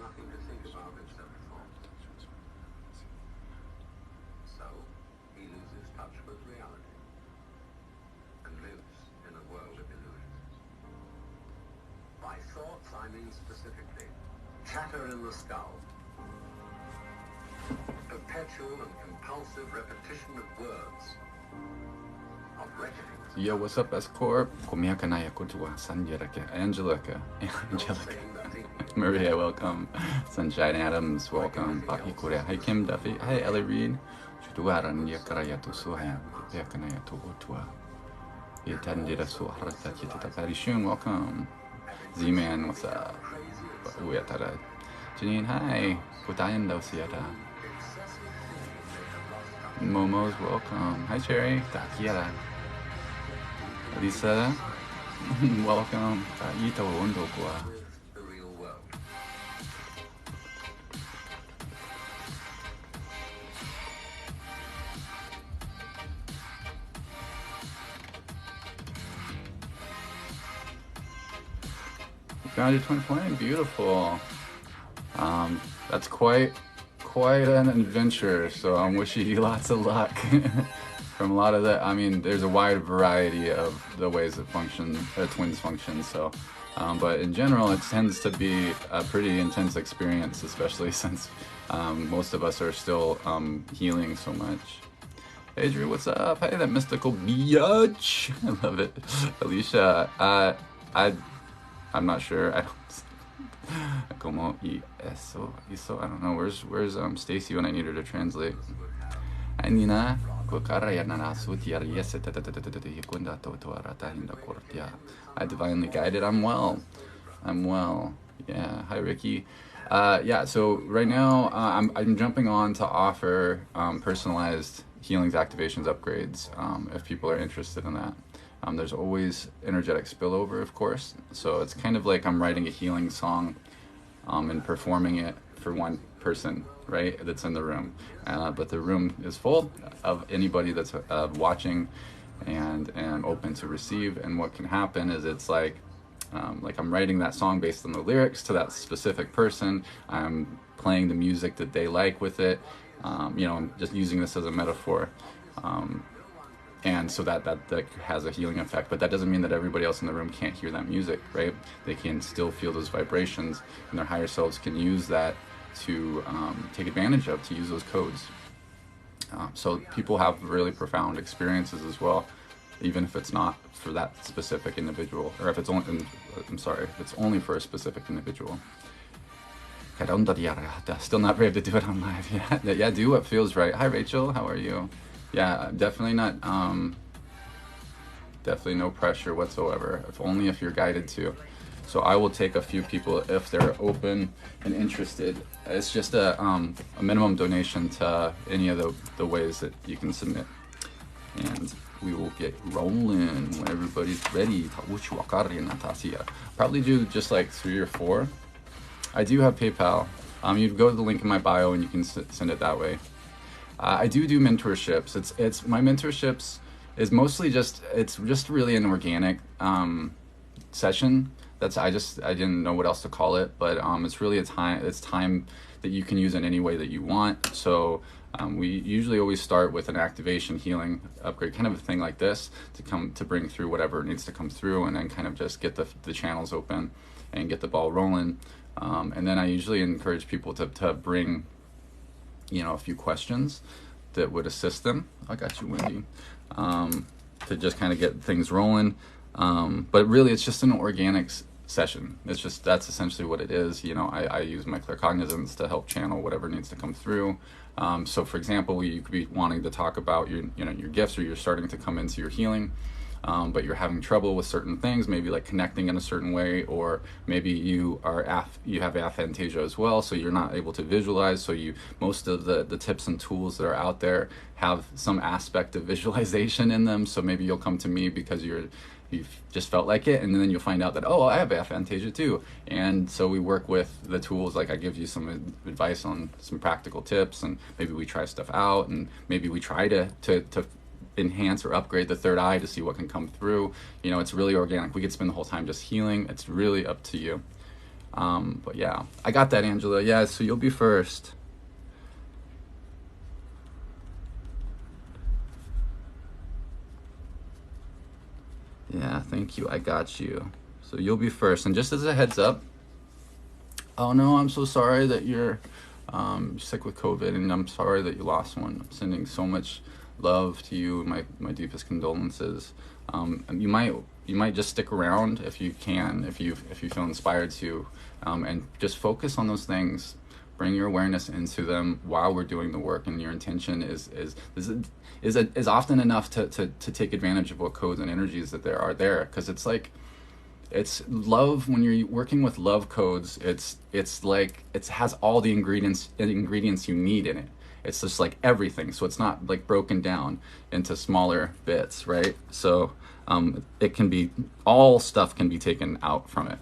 nothing to think about except thoughts. So he loses touch with reality and lives in a world of illusions. By thoughts, I mean specifically chatter in the skull, perpetual and compulsive repetition of words, of reckoning. Yo, what's up, S-Corp? Kumiakanaya Kutua, Sanjiraka, Angelica, Maria, welcome. Sunshine Adams, welcome. Paki Korea, hi Kim Duffy, hi Ellie Reed. Chutuaran Yakarayatu Suha, Yakanayatu Utua. Yatandira Suharata Kitata Parishun, welcome. Z-Man, what's up? Uyatara. Janine, hi. Putayan Dosiata. Momo's welcome. Hi Cherry. Takiara. Lisa, welcome. Ito Ondo kwa. Found your twin flame, beautiful. That's quite an adventure. So I'm wishing you lots of luck. From a lot of the, I mean, there's a wide variety of the ways that twins function. So, but in general, it tends to be a pretty intense experience, especially since most of us are still healing so much. Hey Drew, what's up? Hey, that mystical biatch. I love it. Alicia, I'm not sure. Como y eso, I don't know. Where's Stacy when I need her to translate? Hi Nena. I divinely guided. I'm well. Yeah. Hi Ricky. Yeah. So right now I'm jumping on to offer personalized healings, activations, upgrades. If people are interested in that. There's always energetic spillover, of course. So it's kind of like I'm writing a healing song and performing it for one person, right, that's in the room. But the room is full of anybody that's watching and open to receive. And what can happen is it's like I'm writing that song based on the lyrics to that specific person. I'm playing the music that they like with it. You know, I'm just using this as a metaphor. And so that has a healing effect, but that doesn't mean that everybody else in the room can't hear that music, right? They can still feel those vibrations, and their higher selves can use that to take advantage of, to use those codes. So people have really profound experiences as well, even if it's not for that specific individual, or if it's only, if it's only for a specific individual. Still not brave to do it on live. Yeah, do what feels right. Hi Rachel, how are you? Yeah, definitely not, definitely no pressure whatsoever, only if you're guided to. So I will take a few people if they're open and interested. It's just a minimum donation to any of the ways that you can submit. And we will get rolling when everybody's ready. Probably do just like 3 or 4. I do have PayPal. You'd go to the link in my bio and you can send it that way. I do mentorships. It's my mentorships is mostly just really an organic session. I didn't know what else to call it, but it's really time that you can use in any way that you want. So we usually always start with an activation, healing, upgrade, kind of a thing like this to bring through whatever needs to come through, and then kind of just get the channels open and get the ball rolling. And then I usually encourage people to bring, a few questions that would assist them. I got you, Wendy. To just kind of get things rolling. But really, it's just an organic session. That's essentially what it is. I use my claircognizance to help channel whatever needs to come through. So for example, you could be wanting to talk about your gifts, or you're starting to come into your healing, but you're having trouble with certain things, maybe like connecting in a certain way, or maybe you have aphantasia as well, so you're not able to visualize. So most of the tips and tools that are out there have some aspect of visualization in them. So maybe you'll come to me because you've just felt like it, and then you'll find out that, oh, I have aphantasia too. And so we work with the tools, like I give you some advice on some practical tips, and maybe we try stuff out, and maybe we try to enhance or upgrade the third eye to see what can come through. It's really organic. We could spend the whole time just healing. It's really up to you. But yeah, I got that, Angela. Yeah, so you'll be first. Yeah, thank you. I got you. So you'll be first. And just as a heads up, oh no, I'm so sorry that you're sick with COVID, and I'm sorry that you lost one. I'm sending so much love to you, my deepest condolences. And you might just stick around if you can, if you feel inspired to, and just focus on those things. Bring your awareness into them while we're doing the work, and your intention is often enough to take advantage of what codes and energies that there are there, because it's like, it's love. When you're working with love codes, it's like it has all the ingredients you need in it. It's just like everything, so it's not like broken down into smaller bits, right? So it can be, all stuff can be taken out from it.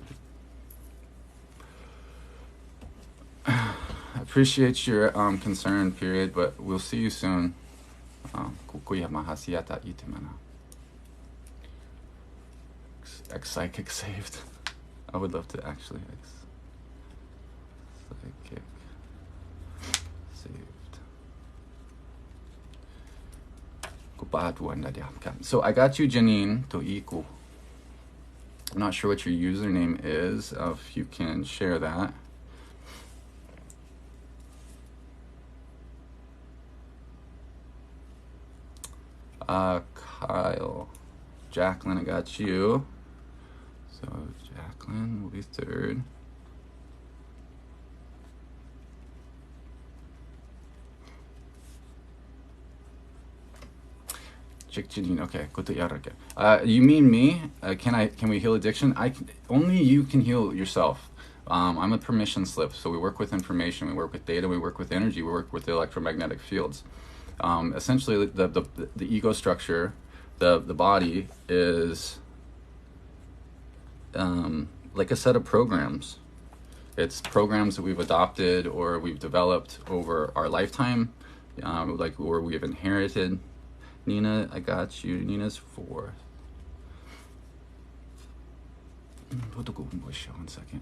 I appreciate your concern, period, but we'll see you soon. Psychic saved. I would love to actually psychic saved. So I got you, Janine. I'm not sure what your username is. If you can share that. Kyle. Jacqueline, I got you. So Jacqueline will be third. Janine, okay. You mean me? Can we heal addiction? Only you can heal yourself. I'm a permission slip, so we work with information, we work with data, we work with energy, we work with the electromagnetic fields. Essentially, the ego structure, the body is like a set of programs. It's programs that we've adopted or we've developed over our lifetime, or we've inherited. Nena, I got you. Nena's 4th. One second.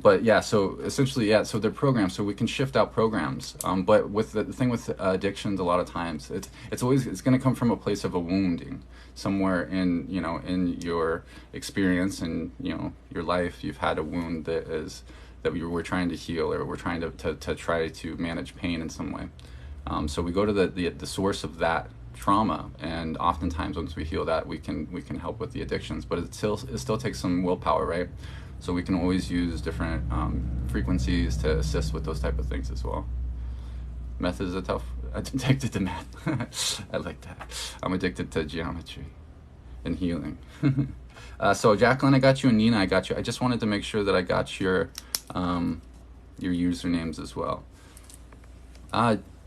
But yeah, so essentially, yeah, so they're programs, so we can shift out programs. But with the thing with addictions, a lot of times it's going to come from a place of a wounding somewhere in your experience and your life. You've had a wound that we're trying to heal, or we're trying to try to manage pain in some way. So we go to the source of that trauma, and oftentimes once we heal that, we can help with the addictions. But it still takes some willpower, right? So we can always use different frequencies to assist with those type of things as well. Meth is a tough. I'm addicted to meth. I like that. I'm addicted to geometry and healing. So Jacqueline, I got you, and Nena, I got you. I just wanted to make sure that I got your usernames as well.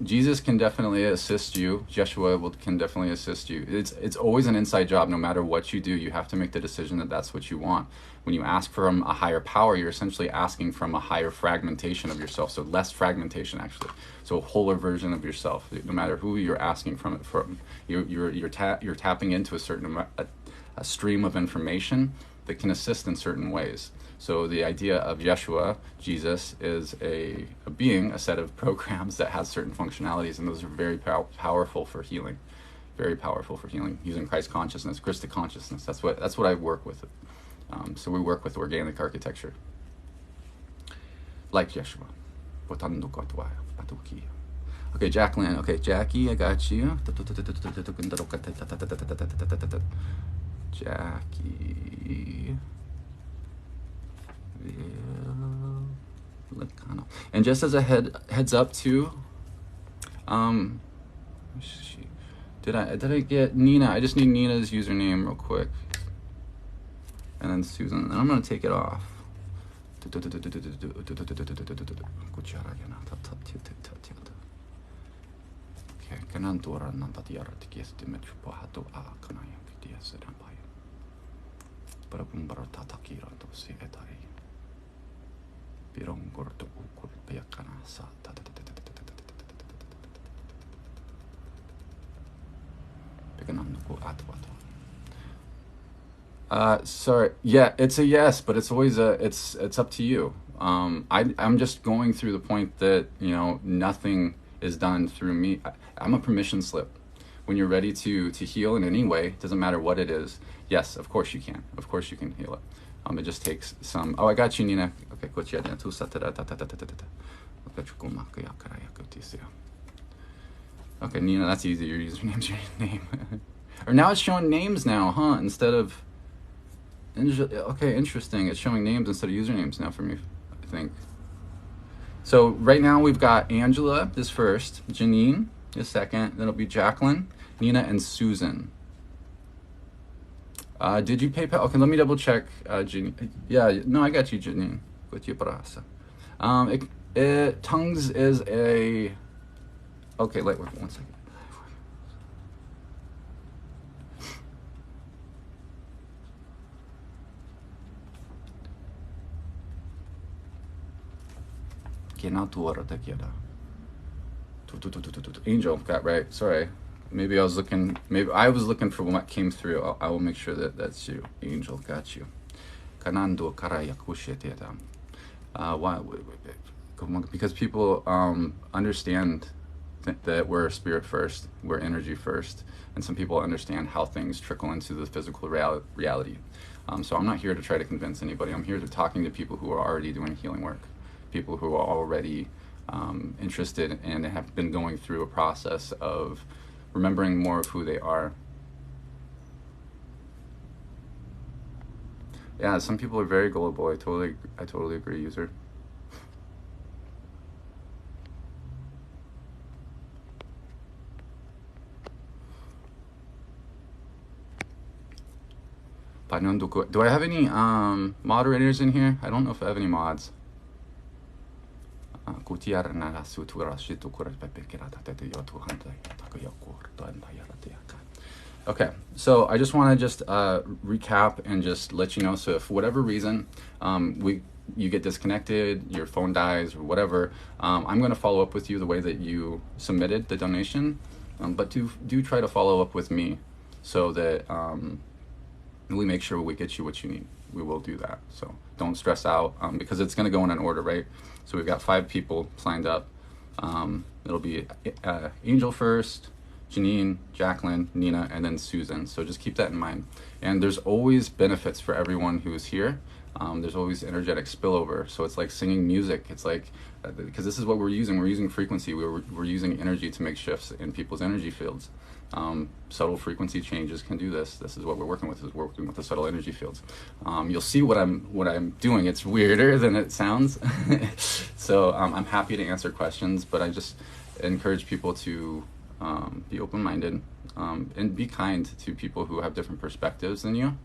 Jesus can definitely assist you. Yeshua can definitely assist you. It's always an inside job. No matter what you do, you have to make the decision that that's what you want. When you ask from a higher power, you're essentially asking from a higher fragmentation of yourself. So less fragmentation, actually. So a wholer version of yourself. No matter who you're asking from, you're tapping into a stream of information that can assist in certain ways. So the idea of Yeshua, Jesus, is a being, a set of programs that has certain functionalities, and those are very powerful for healing. Very powerful for healing, using Christ consciousness, Christic consciousness. That's what I work with. So we work with organic architecture, like Yeshua. Okay, Jacqueline. Okay, Jackie, I got you. Jackie. And just as a heads up too, did I get Nena? I just need Nena's username real quick, and then Susan, and I'm gonna take it off. Sorry. Yeah, it's a yes, but it's always it's up to you. I'm just going through the point that, you know, nothing is done through me. I'm a permission slip. When you're ready to heal in any way, doesn't matter what it is. Yes, of course you can. Of course you can heal it. It just takes some. Oh, I got you, Nina. Okay, okay, Nina, that's easy. Your username's your name. Or now it's showing names now, huh? Instead of. Okay, interesting. It's showing names instead of usernames now for me, I think. So right now we've got Angela is first, Janine is second, then it'll be Jacqueline, Nena, and Susan. Did you PayPal? Okay, let me double check, Janine. Yeah, no, I got you, Janine. Tongues is a. Okay, wait 1 second. Angel got right. Sorry, maybe I was looking. Maybe I was looking for what came through. I will make sure that that's you. Angel got you. Why? Because people understand that we're spirit first, we're energy first, and some people understand how things trickle into the physical reality. So I'm not here to try to convince anybody. I'm here to talking to people who are already doing healing work. People who are already interested and have been going through a process of remembering more of who they are. Yeah, some people are very gullible. I totally agree, user. Do I have any moderators in here? I don't know if I have any mods. Okay, so I just want to recap and just let you know. So if for whatever reason you get disconnected, your phone dies or whatever, I'm going to follow up with you the way that you submitted the donation, but do try to follow up with me so that we make sure we get you what you need. We will do that. So don't stress out because it's going to go in an order, right? So we've got 5 people signed up. It'll be Angel first, Janine, Jacqueline, Nena, and then Susan. So just keep that in mind. And there's always benefits for everyone who's here. There's always energetic spillover. So it's like singing music. It's like, because this is what we're using. We're using frequency. We're using energy to make shifts in people's energy fields. Subtle frequency changes can do this. This is what we're working with. Is working with the subtle energy fields. You'll see what I'm doing. It's weirder than it sounds. So I'm happy to answer questions, but I just encourage people to be open-minded and be kind to people who have different perspectives than you,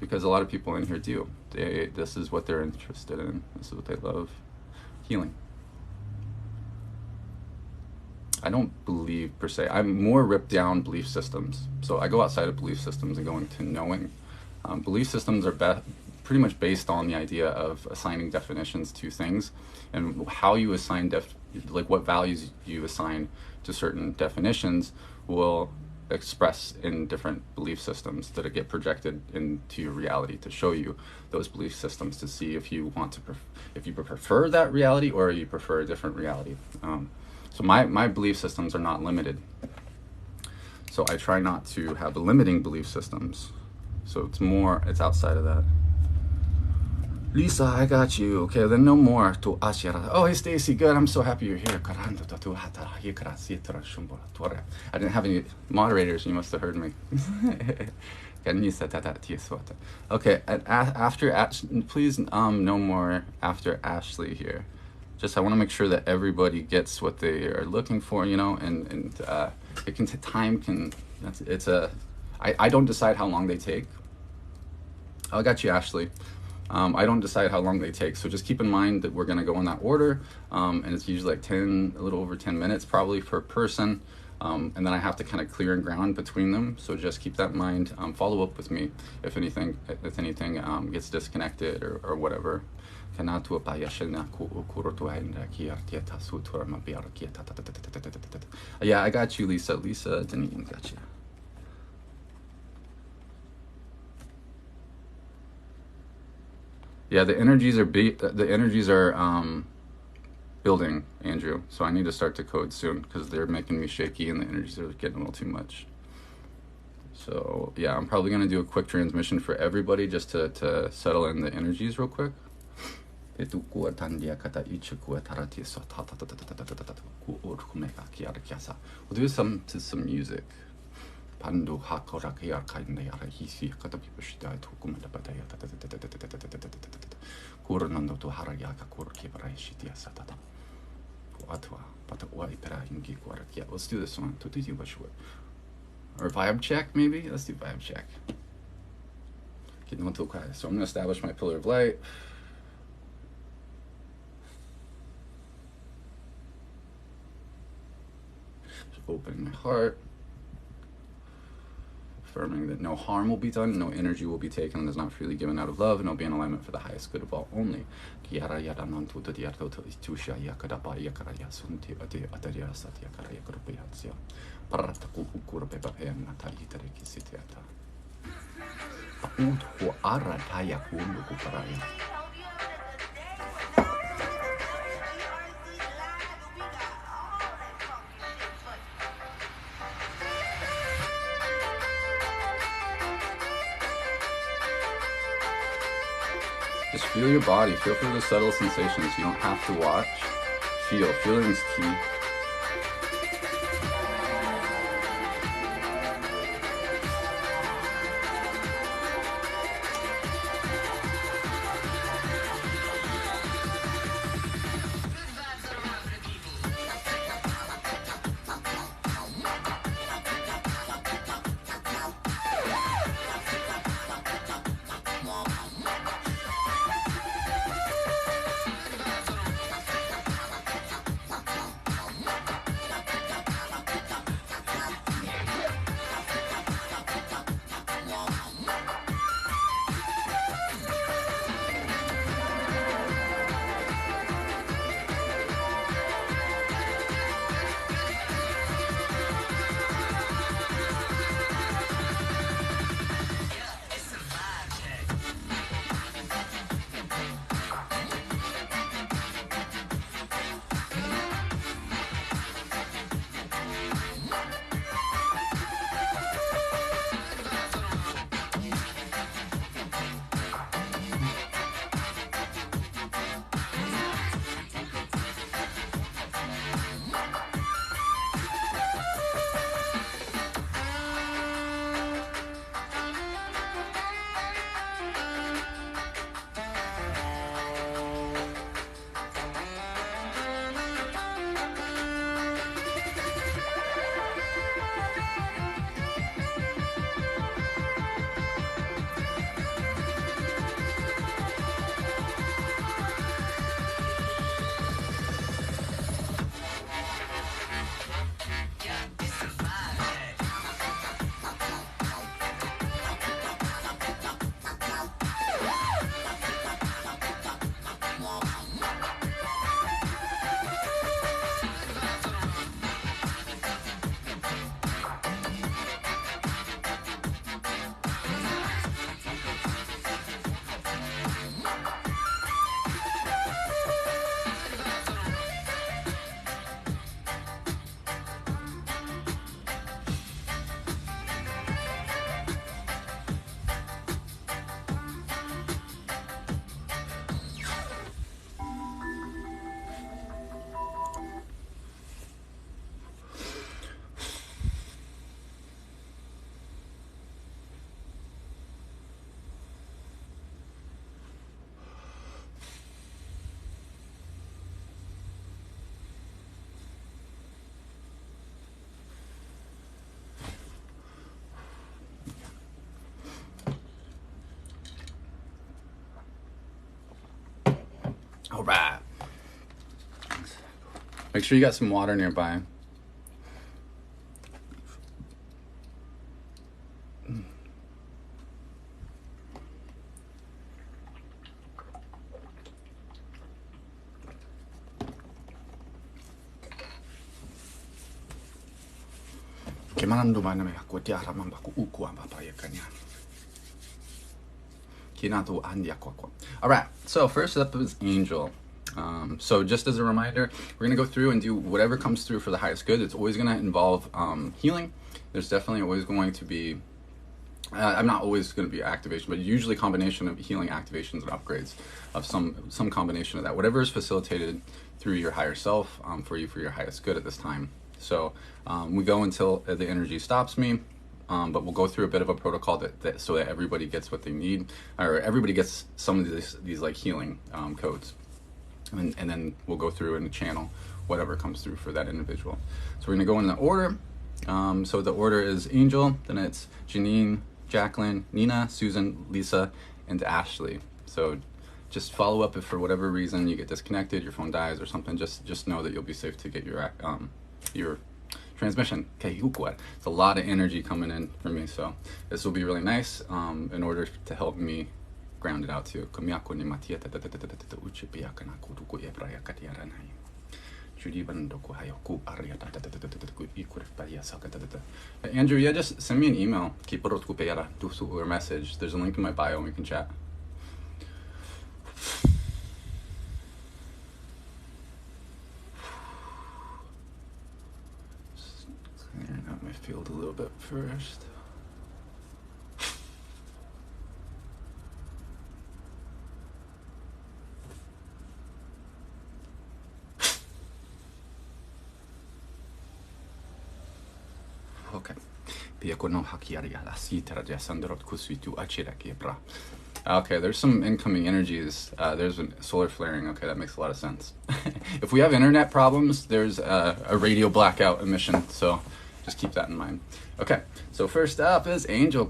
because a lot of people in here do. This is what they're interested in. This is what they love. Healing. I don't believe per se. I'm more ripped down belief systems. So I go outside of belief systems and go into knowing. Belief systems are pretty much based on the idea of assigning definitions to things, and how you assign like what values you assign to certain definitions will express in different belief systems that get projected into your reality to show you those belief systems to see if you want to if you prefer that reality or you prefer a different reality. So my belief systems are not limited. So I try not to have limiting belief systems. So it's outside of that. Lisa, I got you. Okay, then no more. Oh, hey Stacy, good. I'm so happy you're here. I didn't have any moderators. You must have heard me. Okay, after please no more after Ashley here. Just I want to make sure that everybody gets what they are looking for, you know, and it can I don't decide how long they take. I got you, Ashley. I don't decide how long they take, so just keep in mind that we're going to go in that order, and it's usually like a little over 10 minutes probably per person, and then I have to kind of clear and ground between them, so just keep that in mind. Follow up with me if anything gets disconnected or whatever. Yeah, I got you, Lisa. Janine, got you. Yeah, the energies are building, Andrew. So I need to start to code soon because they're making me shaky and the energies are getting a little too much. So yeah, I'm probably gonna do a quick transmission for everybody just to settle in the energies real quick. We'll do some music. Yeah, let's do this one. Or vibe check, maybe? Let's do vibe check. So I'm going to establish my pillar of light. Just opening my heart. Affirming that no harm will be done, no energy will be taken that is not freely given out of love, and it'll be in alignment for the highest good of all only. Just feel your body, feel for the subtle sensations. You don't have to watch. Feel. Feeling is key. All right. Make sure you got some water nearby. All right, so first up is Angel. So just as a reminder, we're going to go through and do whatever comes through for the highest good. It's always going to involve healing. There's definitely always going to be, I'm not always going to be activation, but usually combination of healing, activations, and upgrades of some combination of that. Whatever is facilitated through your higher self for you for your highest good at this time. So we go until the energy stops me. But we'll go through a bit of a protocol so that everybody gets what they need, or everybody gets some of these like healing codes, and then we'll go through and channel whatever comes through for that individual. So we're gonna go in the order. So the order is Angel, then it's Janine, Jacqueline, Nena, Susan, Lisa, and Ashley. So just follow up if for whatever reason you get disconnected, your phone dies or something. Just know that you'll be safe to get your transmission. It's a lot of energy coming in for me, so this will be really nice in order to help me ground it out too. Andrew, yeah, just send me an email or a message. There's a link in my bio and we can chat. Clearing out my field a little bit first. Okay. Okay, there's some incoming energies. There's a solar flaring. Okay, that makes a lot of sense. If we have internet problems, there's a radio blackout emission, so just keep that in mind. Okay, so first up is Angel.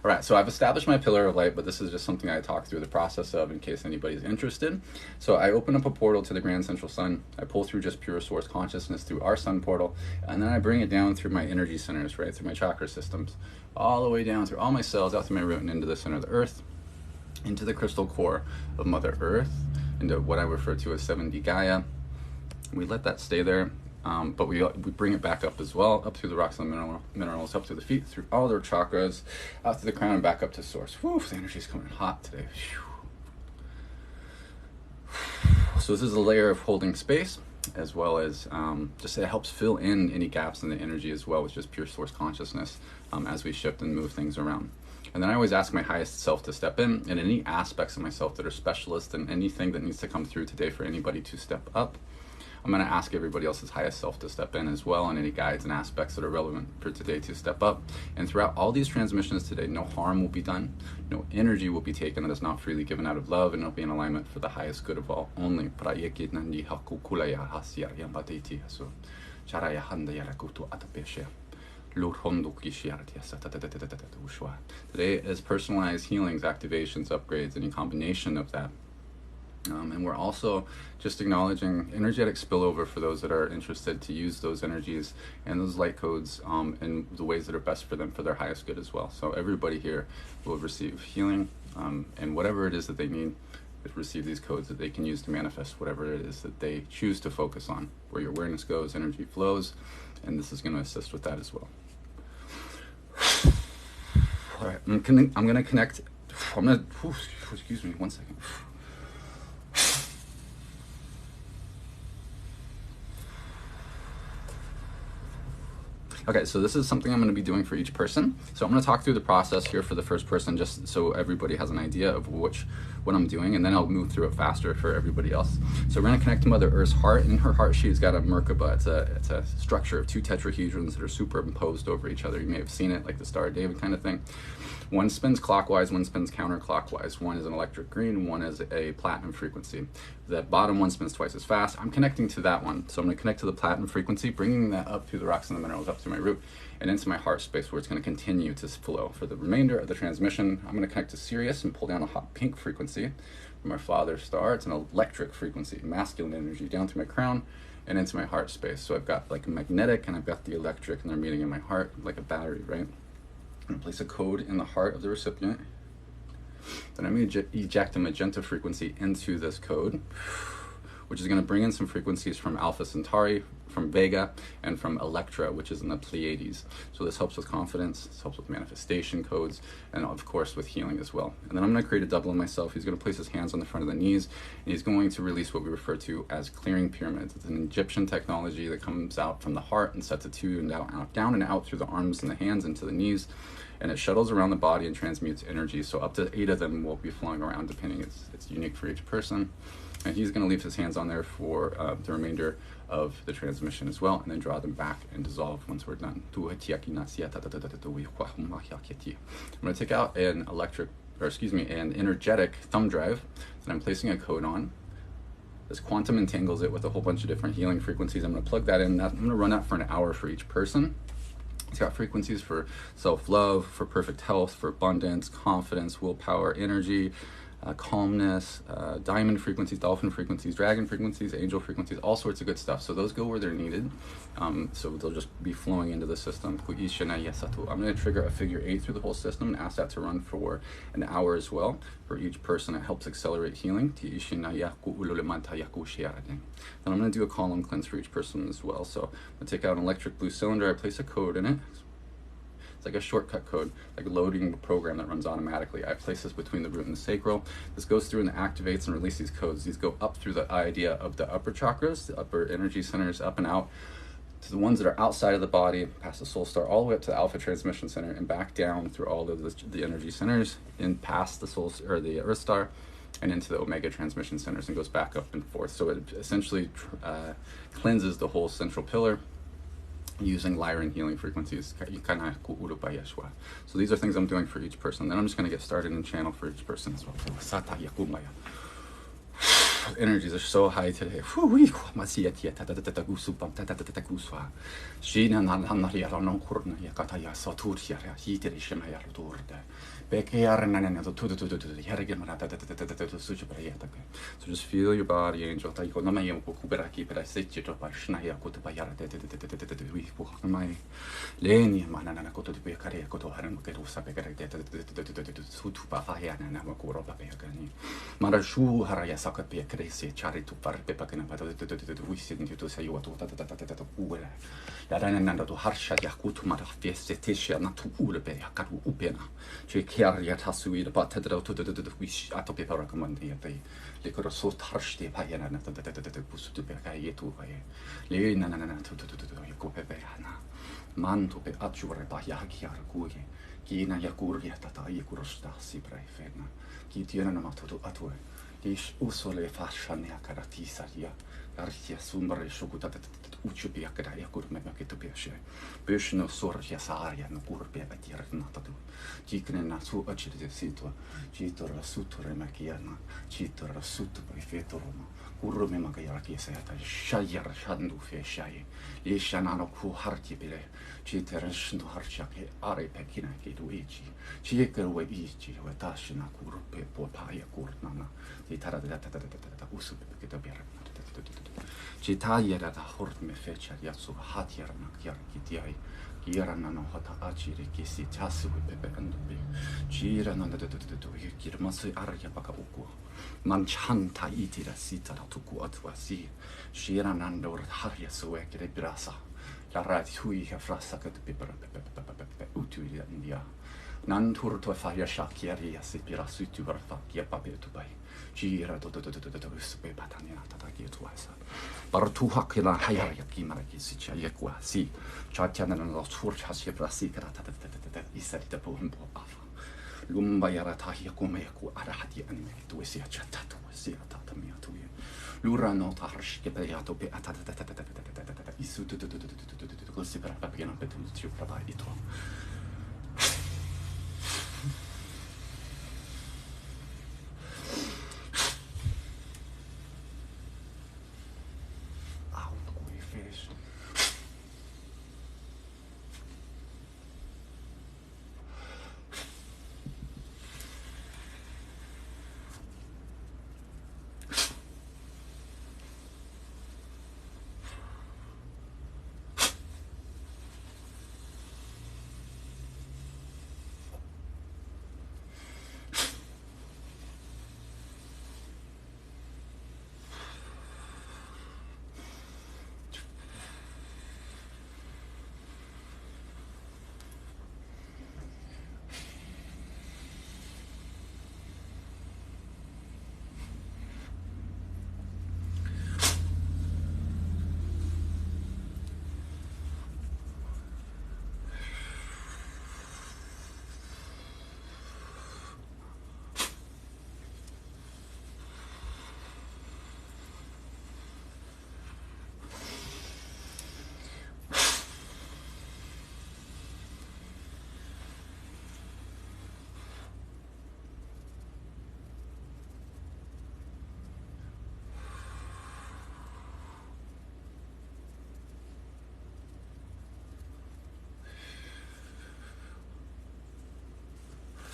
Alright, so I've established my pillar of light, but this is just something I talk through the process of in case anybody's interested. So I open up a portal to the Grand Central Sun. I pull through just pure source consciousness through our sun portal, and then I bring it down through my energy centers, right, through my chakra systems, all the way down through all my cells, out through my root and into the center of the earth, into the crystal core of Mother Earth, into what I refer to as 7D Gaia. We let that stay there. But we bring it back up as well, up through the rocks and the minerals, up through the feet, through all their chakras, out to the crown and back up to source. Whew, the energy's coming hot today. So this is a layer of holding space, as well as just it helps fill in any gaps in the energy as well with just pure source consciousness as we shift and move things around. And then I always ask my highest self to step in, and any aspects of myself that are specialist and anything that needs to come through today for anybody to step up. I'm going to ask everybody else's highest self to step in as well, and any guides and aspects that are relevant for today to step up. And throughout all these transmissions today, no harm will be done, no energy will be taken that is not freely given out of love, and it'll be in alignment for the highest good of all only. Today is personalized healings, activations, upgrades, any combination of that. And we're also just acknowledging energetic spillover for those that are interested to use those energies and those light codes in the ways that are best for them for their highest good as well. So everybody here will receive healing and whatever it is that they need, receive these codes that they can use to manifest whatever it is that they choose to focus on. Where your awareness goes, energy flows, and this is going to assist with that as well. All right, I'm going to connect. Excuse me, one second. Okay, so this is something I'm going to be doing for each person. So I'm going to talk through the process here for the first person, just so everybody has an idea of what I'm doing, and then I'll move through it faster for everybody else. So we're going to connect to Mother Earth's heart. In her heart, she's got a Merkaba. It's a structure of two tetrahedrons that are superimposed over each other. You may have seen it, like the Star of David kind of thing. One spins clockwise, one spins counterclockwise. One is an electric green, one is a platinum frequency. The bottom one spins twice as fast. I'm connecting to that one. So I'm going to connect to the platinum frequency, bringing that up through the rocks and the minerals, up through my root, and into my heart space where it's going to continue to flow. For the remainder of the transmission, I'm going to connect to Sirius and pull down a hot pink frequency from our father star. It's an electric frequency, masculine energy, down through my crown and into my heart space. So I've got like a magnetic and I've got the electric, and they're meeting in my heart like a battery, right? I'm going to place a code in the heart of the recipient. Then I'm going to eject a magenta frequency into this code, which is going to bring in some frequencies from Alpha Centauri, from Vega, and from Electra, which is in the Pleiades. So this helps with confidence, this helps with manifestation codes, and of course with healing as well. And then I'm going to create a double of myself. He's going to place his hands on the front of the knees, and he's going to release what we refer to as clearing pyramids. It's an Egyptian technology that comes out from the heart and sets a tube down and out through the arms and the hands into the knees, and it shuttles around the body and transmutes energy. So up to 8 of them will be flowing around, depending. It's unique for each person. And he's going to leave his hands on there for the remainder of the transmission as well, and then draw them back and dissolve once we're done. I'm going to take out an an energetic thumb drive that I'm placing a code on. This quantum entangles it with a whole bunch of different healing frequencies. I'm going to plug that in. I'm going to run that for an hour for each person. It's got frequencies for self-love, for perfect health, for abundance, confidence, willpower, energy, calmness, diamond frequencies, dolphin frequencies, dragon frequencies, angel frequencies, all sorts of good stuff. So those go where they're needed. So they'll just be flowing into the system. I'm going to trigger a figure 8 through the whole system and ask that to run for an hour as well for each person. It helps accelerate healing. Then I'm going to do a column cleanse for each person as well. So I'm going to take out an electric blue cylinder. I place a code in it. It's like a shortcut code, like loading a program that runs automatically. I place this between the root and the sacral. This goes through and activates and releases these codes. These go up through the idea of the upper chakras, the upper energy centers, up and out to the ones that are outside of the body, past the soul star, all the way up to the alpha transmission center, and back down through all of the energy centers, and past the soul or the earth star, and into the omega transmission centers, and goes back up and forth. So it essentially cleanses the whole central pillar, using Lyran healing frequencies. So these are things I'm doing for each person. Then I'm just going to get started and channel for each person as well. Energies are so high today. So just feel your body, angel. Manto pe acciure bahia chiara cuie, Kina yakuria tata yakurosta si praefena, Ki tirana matoto atue, Dish usole fashania karatisaria, Garcia sumbare shokutata uchupia kadaya kurmeketopia, Bushno sorja saria no kurbe batir natatu, Jikne nasu achide situa, Jitora suture makiana, Jitora sutu prefetoroma, Kurume magayaki sayata, Shayar shandu fe shaye, Yeshanano ku harti bile, Chiterashno harchake, Are pekina keduichi, Chiekerwe ichi, Watashina kurpe popaya kurnana, Titara usupeketopia. Chitayera da horme fecha yatsu hatierna kiarkitiai, Girana no hata achiri kisi tasu pepe andubi, Girana the Kirmasu arya baka uku, Manchanta itira sita tuku atwasi, Shiranandor harya suekre brasa, Larat hui frasa kat pepper uturia India. Nan turto fire shakiari sipira sutu varfakia papetubai. Gira to uspe batania tatakietwasa. Bartu hakila hayari kimaraki sicha yekwa si. Chachana no turch hasia brasi karata isarita pohumbo afa. Lumba yara tahia kumeku arahati anime to sia chatatu sia tatamia to you. Lura no tarsh kepayato pe atata isutu to sipra papina petu provide it.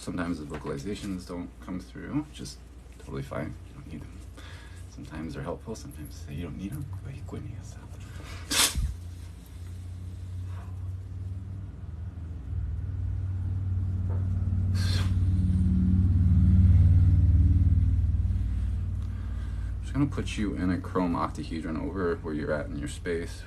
Sometimes the vocalizations don't come through, which is totally fine. You don't need them. Sometimes they're helpful, sometimes you don't need them. I'm just gonna put you in a chrome octahedron over where you're at in your space.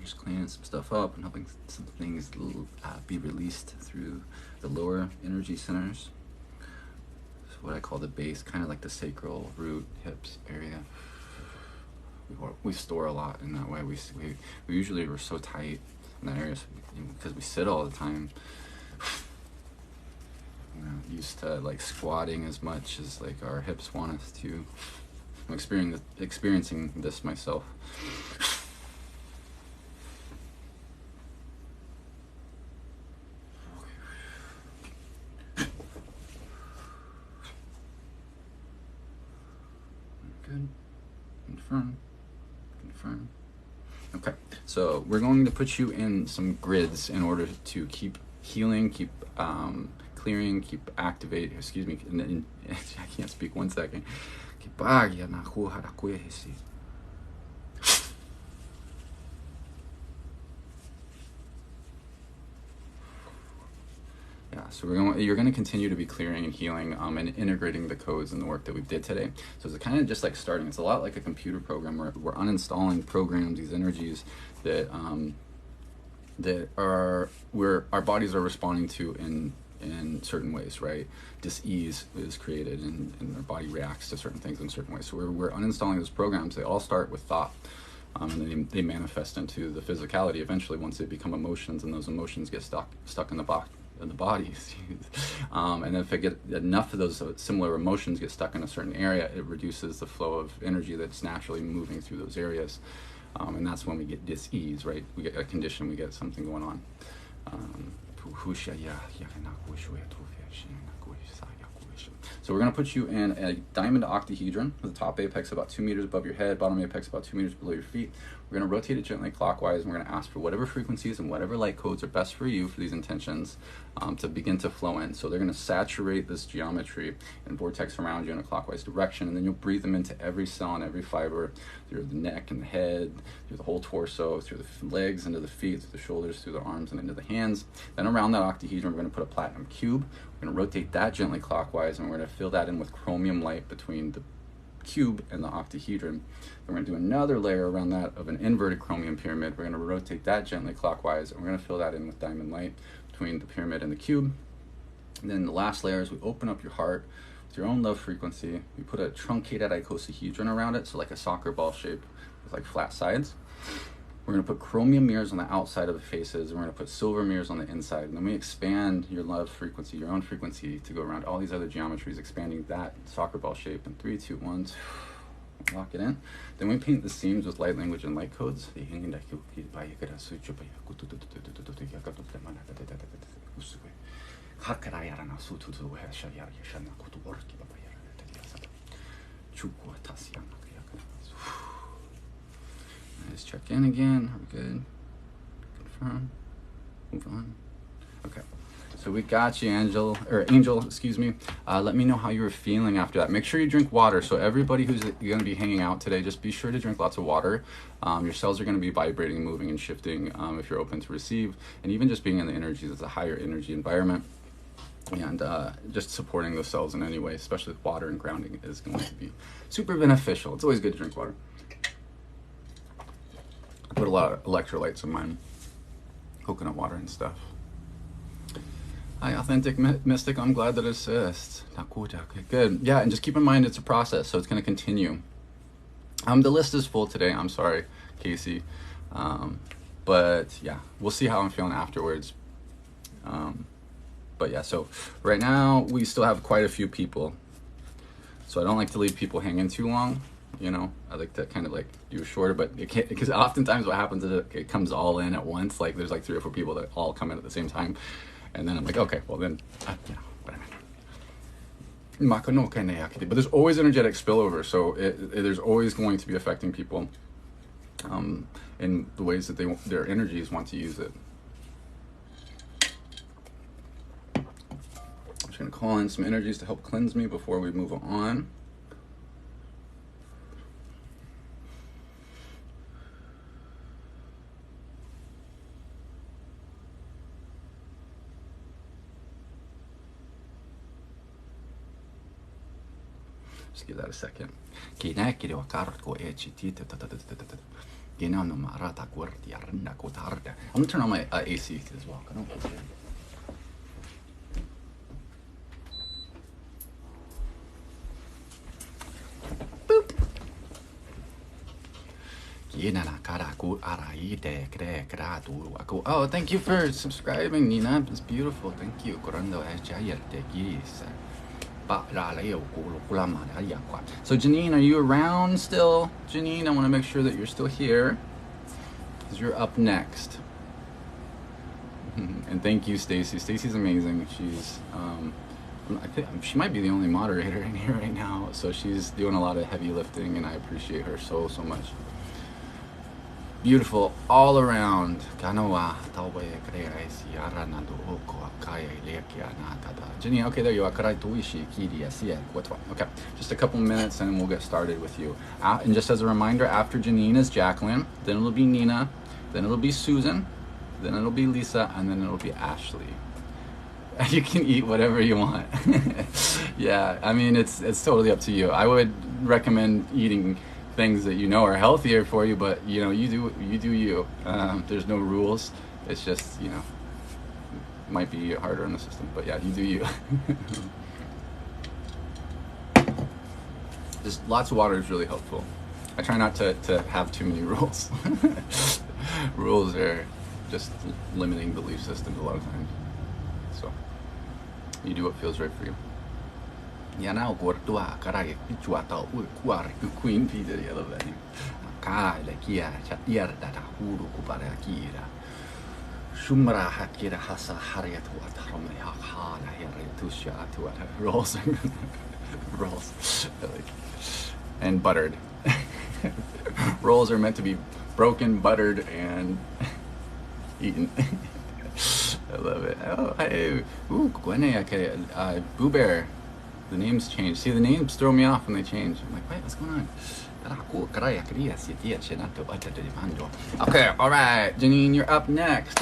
Just cleaning some stuff up and helping some things be released through the lower energy centers. So what I call the base, kind of like the sacral, root, hips area. We store a lot in that way. We usually we're so tight in that area because we sit all the time. We're not used to like squatting as much as like our hips want us to. I'm experiencing this myself. Good. Confirm. Okay, so we're going to put you in some grids in order to keep healing, keep clearing, keep activate. Excuse me, I can't speak. 1 second. Yeah, so you're going to continue to be clearing and healing and integrating the codes and the work that we did today. So it's kind of just like starting. It's a lot like a computer program where we're uninstalling programs, these energies that that our bodies are responding to in certain ways, right? Dis-ease is created and our body reacts to certain things in certain ways. So we're uninstalling those programs. They all start with thought. And then they manifest into the physicality eventually once they become emotions, and those emotions get stuck in the body. And if it get enough of those similar emotions get stuck in a certain area, it reduces the flow of energy that's naturally moving through those areas. And that's when we get dis-ease, right? We get a condition, we get something going on. So we're going to put you in a diamond octahedron with the top apex about 2 meters above your head, bottom apex about 2 meters below your feet. We're going to rotate it gently clockwise, and we're going to ask for whatever frequencies and whatever light codes are best for you for these intentions to begin to flow in. So they're going to saturate this geometry and vortex around you in a clockwise direction, and then you'll breathe them into every cell and every fiber, through the neck and the head, through the whole torso, through the legs, into the feet, through the shoulders, through the arms, and into the hands. Then around that octahedron, we're going to put a platinum cube. We're going to rotate that gently clockwise, and we're going to fill that in with chromium light between the cube and the octahedron. We're going to do another layer around that of an inverted chromium pyramid. We're going to rotate that gently clockwise, and we're going to fill that in with diamond light between the pyramid and the cube. And then the last layer is we open up your heart with your own love frequency. We put a truncated icosahedron around it, so like a soccer ball shape with like flat sides. We're going to put chromium mirrors on the outside of the faces, and we're going to put silver mirrors on the inside. And then we expand your love frequency, your own frequency, to go around all these other geometries, expanding that soccer ball shape. In 3, 2, 1, lock it in. Then we paint the seams with light language and light codes. Let's check in again. Are we good? Confirm. Move on. Okay. So we got you, Angel, excuse me. Let me know how you were feeling after that. Make sure you drink water. So everybody who's going to be hanging out today, just be sure to drink lots of water. Your cells are going to be vibrating, moving, and shifting if you're open to receive. And even just being in the energies, it's a higher energy environment. And just supporting those cells in any way, especially with water and grounding, is going to be super beneficial. It's always good to drink water. I put a lot of electrolytes in mine, coconut water and stuff. Hi, Authentic Mystic. I'm glad that it assists. Okay, good. Yeah, and just keep in mind it's a process, so it's going to continue. The list is full today. I'm sorry, Casey. But yeah, we'll see how I'm feeling afterwards. But yeah, so right now we still have quite a few people. So I don't like to leave people hanging too long. You know, I like to kind of like do shorter, but it can't, because oftentimes what happens is it comes all in at once. Like there's like 3 or 4 people that all come in at the same time. And then I'm like, okay, well then, you know, but there's always energetic spillover. So there's always going to be affecting people in the ways that their energies want to use it. I'm just going to call in some energies to help cleanse me before we move on. Just give that a second. I'm gonna turn on my AC as well. Boop. Oh, thank you for subscribing, Nena. It's beautiful. Thank you. So Janine, are you around still? Janine, I want to make sure that you're still here, because you're up next. And thank you, Stacy. Stacy's amazing. She's I think she might be the only moderator in here right now, so she's doing a lot of heavy lifting, and I appreciate her so much. Beautiful all around. Janine, okay, there you are. Okay, just a couple minutes and we'll get started with you. And just as a reminder, after Janine is Jacqueline, then it'll be Nena, then it'll be Susan, then it'll be Lisa, and then it'll be Ashley. You can eat whatever you want. Yeah, I mean, it's totally up to you. I would recommend eating things that you know are healthier for you, but you know, you do you. There's no rules. It's just, you know, might be harder in the system, but yeah, you do you. Just lots of water is really helpful. I try not to have too many rules. Rules are just limiting belief systems a lot of times. So you do what feels right for you. Yeah, now I love that name. Rolls. Rolls. And buttered. Rolls are meant to be broken, buttered, and eaten. I love it. Oh, hey. Ooh, Boo Bear. The names change. See, the names throw me off when they change. I'm like, wait, what's going on? Okay, all right, Janine, you're up next.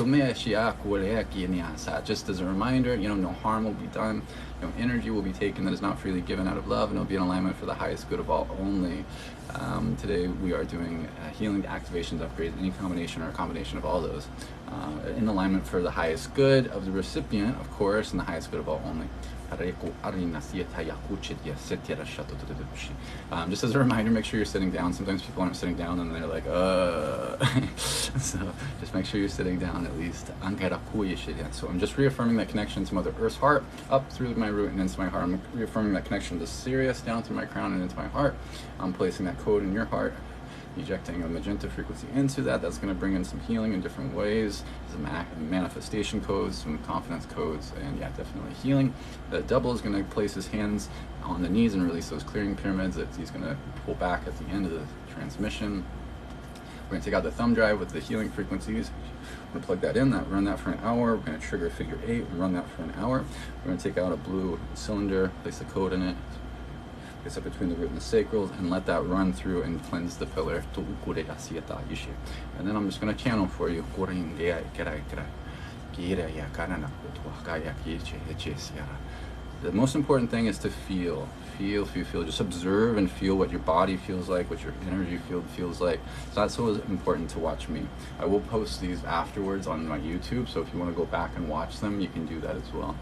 Just as a reminder, you know, no harm will be done. No energy will be taken that is not freely given out of love, and it'll be in alignment for the highest good of all only. Today we are doing healing, activations, upgrades, any combination or a combination of all those. In alignment for the highest good of the recipient, of course, and the highest good of all only. Just as a reminder, make sure you're sitting down. Sometimes people aren't sitting down and they're like, So just make sure you're sitting down at least. So I'm just reaffirming that connection to Mother Earth's heart, up through my root and into my heart. I'm reaffirming that connection to Sirius, down through my crown and into my heart. I'm placing that code in your heart, ejecting a magenta frequency into that. That's going to bring in some healing in different ways, some manifestation codes, some confidence codes, and yeah, definitely healing. The double is going to place his hands on the knees and release those clearing pyramids that he's going to pull back at the end of the transmission. We're going to take out the thumb drive with the healing frequencies. We're going to plug that in, run that for an hour. We're going to trigger figure 8 and run that for an hour. We're going to take out a blue cylinder, place the code in it, up between the root and the sacral, and let that run through and cleanse the pillar. And then I'm just going to channel for you. The most important thing is to feel. Just observe and feel what your body feels like, what your energy field feels like. So that's so important to watch me. I will post these afterwards on my YouTube, so if you want to go back and watch them, you can do that as well.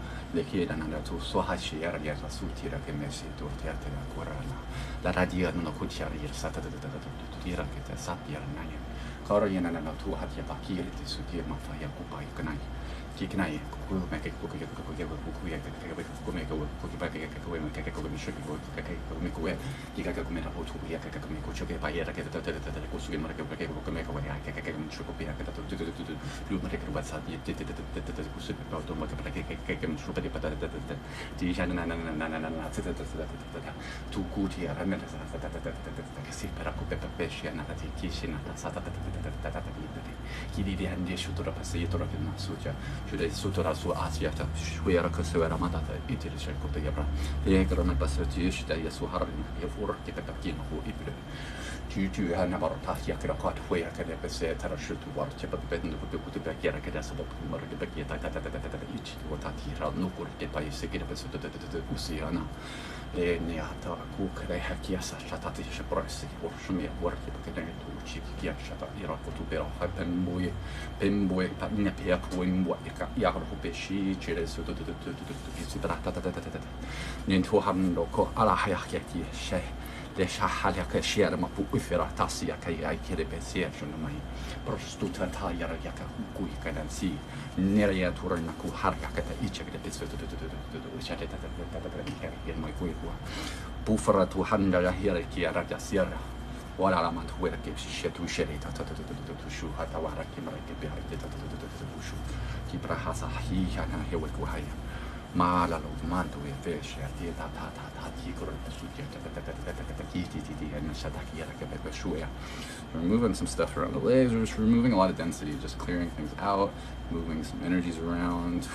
Removing some stuff around the legs, we're just removing a lot of density, just clearing things out, moving some energies around,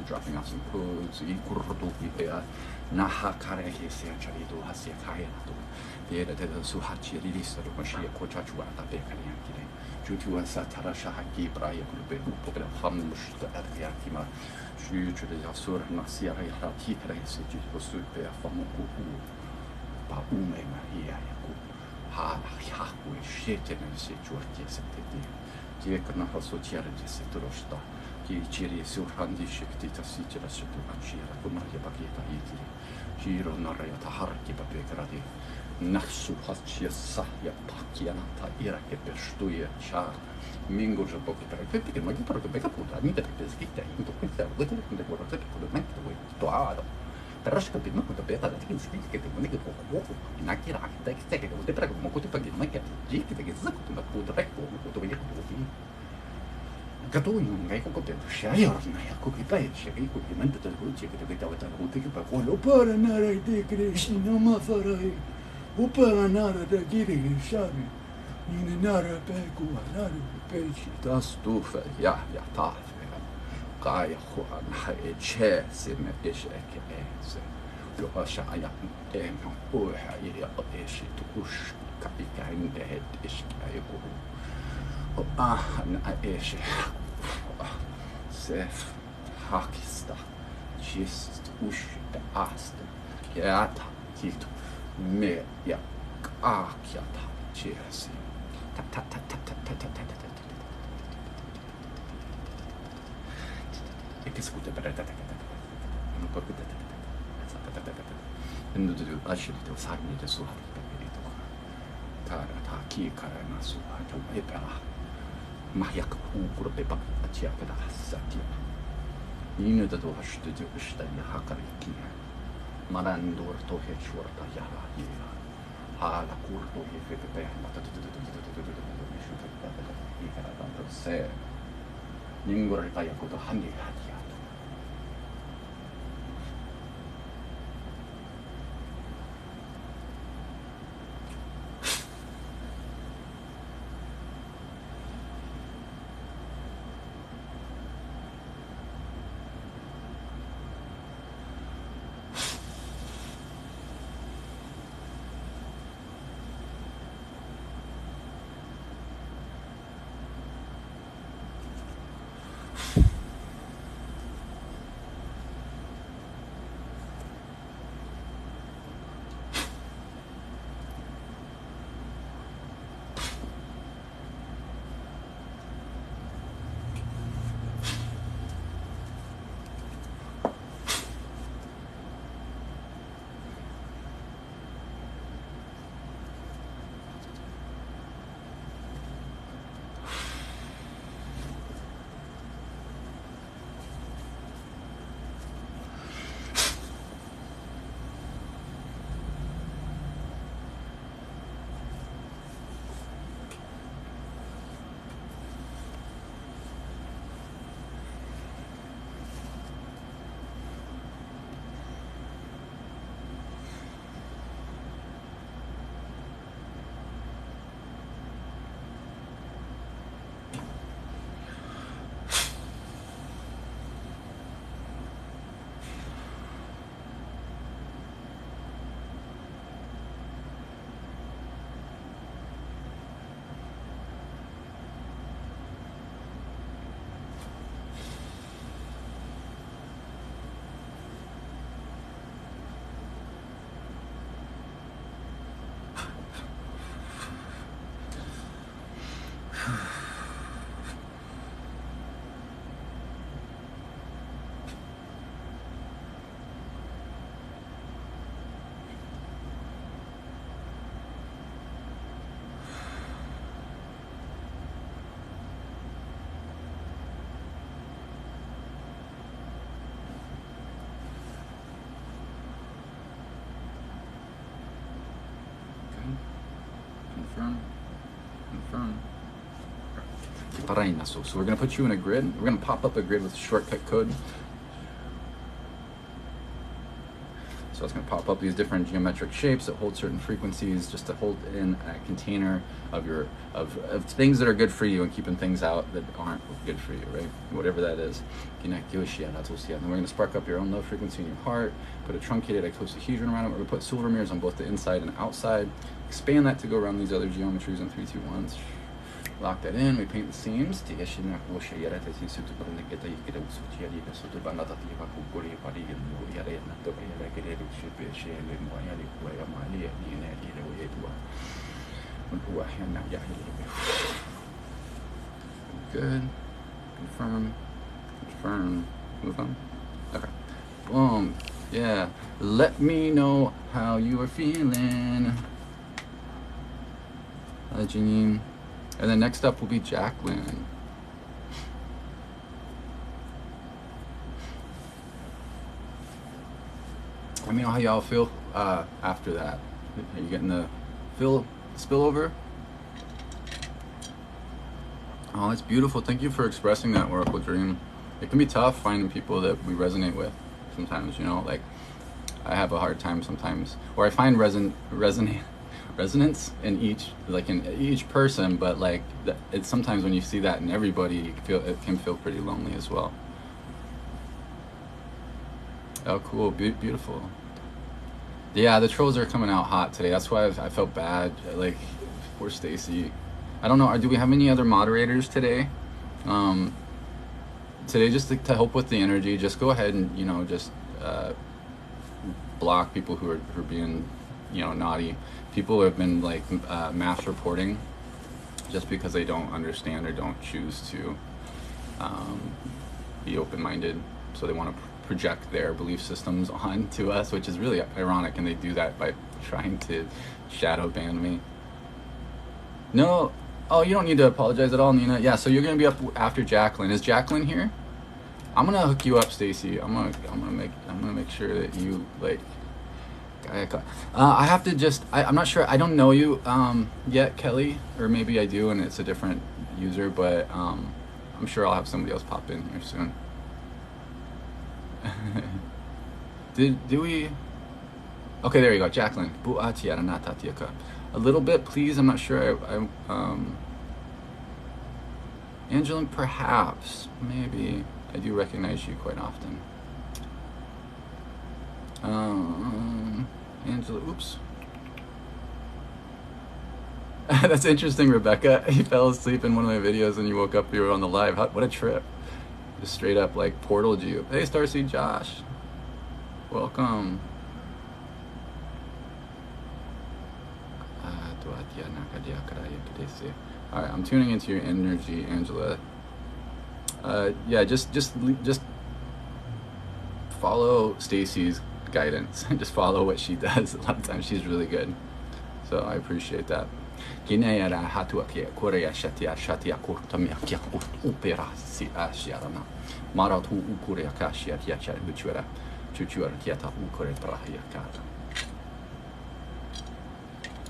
dropping off some codes. Jacqueline has so challenges to rosta. Chiri surhandi shikti tasitira shituan shira kumaya bakita itiri. Giro naraya taharki babegradi. Nafsu hachia sahya pakianata irake bestuye char. Mingo je boki per pepe ma che però che becca puta mi deve peschitta in tutto questo vuoi che guarda che quello metto vuoi toado. Però se capito quanto beta da che si che non è che può in akira che te che te prego ma cosa paghi ma che ti che zacco tu ma puta recco ma tu vedi che Gato non è che potete scegliere ormai a cui fai che complimento del luce che dovete avere avuto che per quello per andare di cresci non ma farai o per andare da giri sciami in andare per guardare pesci da stufa ja ta Kaya Juan hai c'è se me esce che se lo lascia ja no o hai esce tu usci capica in det esce ai na esce sef hakista chist uscita asta chiata chito me ja chiata chesi ta e che scusa per non può e lasci di usarmi da sua cara ta chi cara na sua e per Mayak ukurde bak atia pada satia. Inu da do hashtu jo ishtani hakariki. Marandur to hechurta yala yela. Hala kurto yefete pe mata ikara tanto se. Ningor kaya ko to hangi hatia. Confirm. So we're going to put you in a grid. We're going to pop up a grid with a shortcut code. So it's going to pop up these different geometric shapes that hold certain frequencies, just to hold in a container of your of things that are good for you and keeping things out that aren't good for you, right? Whatever that is. And then we're going to spark up your own low frequency in your heart, put a truncated icosahedron around it. We're going to put silver mirrors on both the inside and outside. Expand that to go around these other geometries in 3, 2, 1. Lock that in, we paint the seams. Good. Confirm. Confirm. Move on. Okay. Boom. Yeah. Let me know how you are feeling. Janine. And then next up will be Jacqueline. Let me know how y'all feel after that. Are you getting the spillover? Oh, that's beautiful. Thank you for expressing that, Oracle Dream. It can be tough finding people that we resonate with sometimes, you know, like I have a hard time sometimes, or I find resonance in each person, but like it's sometimes when you see that in everybody, it can feel pretty lonely as well. Oh, cool, beautiful. Yeah, the trolls are coming out hot today. That's why I felt bad. Like, poor Stacy. I don't know. Do we have any other moderators today? Today, just to help with the energy, just go ahead and just block people who are being naughty. People who have been like mass reporting just because they don't understand or don't choose to be open-minded, so they want to project their belief systems onto us, which is really ironic, and they do that by trying to shadow ban me. No, oh, you don't need to apologize at all, Nina. Yeah, so you're gonna be up after Jacqueline. Is Jacqueline here? I'm gonna hook you up, Stacy. I'm gonna make sure that you like. I have to just. I'm not sure. I don't know you yet, Kelly, or maybe I do, and it's a different user. But I'm sure I'll have somebody else pop in here soon. Did we? Okay, there you go, Jacqueline. A little bit, please. I'm not sure. Angela, perhaps, maybe. I do recognize you quite often. Angela, oops. That's interesting, Rebecca. You fell asleep in one of my videos and you woke up, you were on the live. What a trip. Just straight up like portaled you. Hey, Starseed Josh. Welcome. Alright, I'm tuning into your energy, Angela. Yeah, just follow Stacy's guidance. Just follow what she does. A lot of times she's really good. So I appreciate that.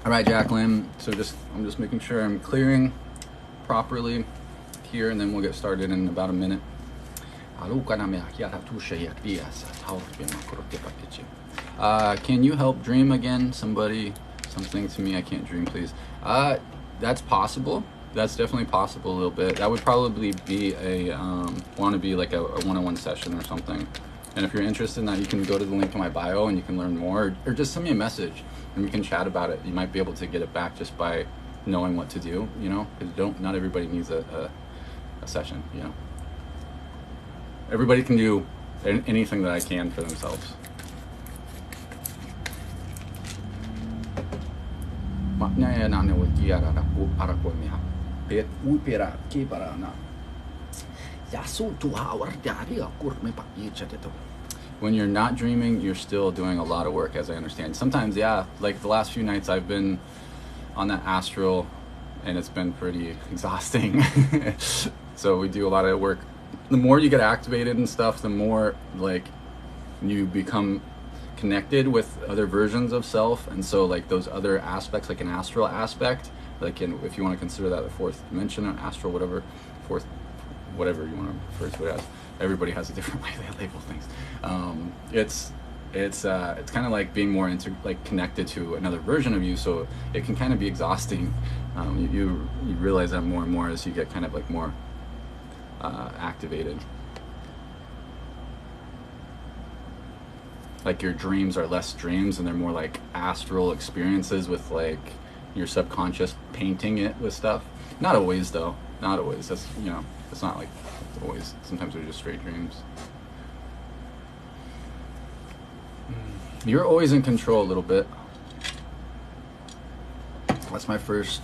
All right, Jacqueline. So I'm just making sure I'm clearing properly here, and then we'll get started in about a minute. Can you help dream again? Somebody, something to me. I can't dream, please. That's possible. That's definitely possible a little bit. That would probably be want to be like a one-on-one session or something. And if you're interested in that, you can go to the link in my bio and you can learn more, or just send me a message and we can chat about it. You might be able to get it back just by knowing what to do, because not everybody needs a session, Everybody can do anything that I can for themselves. When you're not dreaming, you're still doing a lot of work, as I understand. Sometimes, yeah, like the last few nights I've been on that astral and it's been pretty exhausting. So we do a lot of work. The more you get activated and stuff, the more like you become connected with other versions of self, and so like those other aspects, like an astral aspect, like if you want to consider that the fourth dimension, or astral, whatever you want to refer to it as. Everybody has a different way they label things. It's kind of like being more connected to another version of you, so it can kind of be exhausting. You realize that more and more as you get kind of like more activated. Like your dreams are less dreams and they're more like astral experiences with like your subconscious painting it with stuff. Not always though, not always. That's, it's not like always. Sometimes they're just straight dreams. You're always in control a little bit. That's my first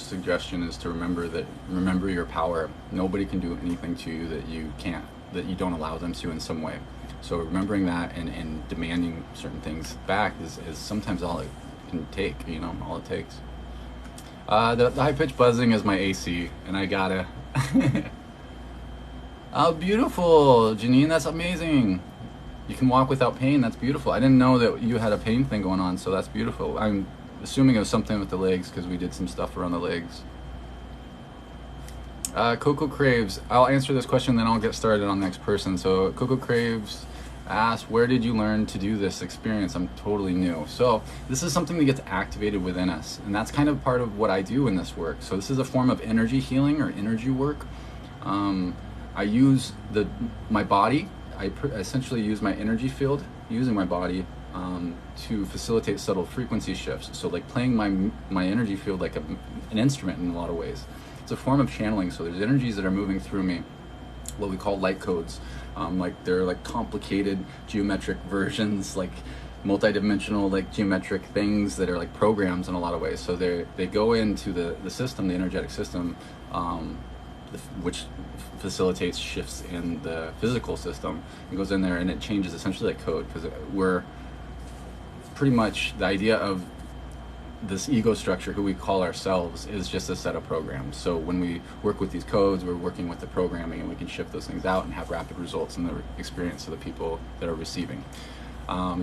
suggestion, is to remember your power. Nobody can do anything to you that you don't allow them to in some way. So remembering that and demanding certain things back is sometimes all it can take, all it takes. The high-pitched buzzing is my AC, and I gotta... Oh, beautiful, Janine, that's amazing. You can walk without pain, that's beautiful. I didn't know that you had a pain thing going on, so that's beautiful. I'm assuming it was something with the legs, because we did some stuff around the legs. Coco Craves, I'll answer this question, then I'll get started on the next person. So Coco Craves asked, where did you learn to do this experience? I'm totally new. So this is something that gets activated within us, and that's kind of part of what I do in this work. So this is a form of energy healing or energy work. I use my body. I essentially use my energy field using my body to facilitate subtle frequency shifts. So like playing my energy field like an instrument in a lot of ways. It's a form of channeling. So there's energies that are moving through me, what we call light codes. Like they're like complicated geometric versions, like multidimensional like geometric things that are like programs in a lot of ways. So they go into the system, the energetic system, which facilitates shifts in the physical system. It goes in there and it changes essentially like code, because we're pretty much, the idea of this ego structure, who we call ourselves, is just a set of programs. So when we work with these codes, we're working with the programming, and we can shift those things out and have rapid results in the experience of the people that are receiving.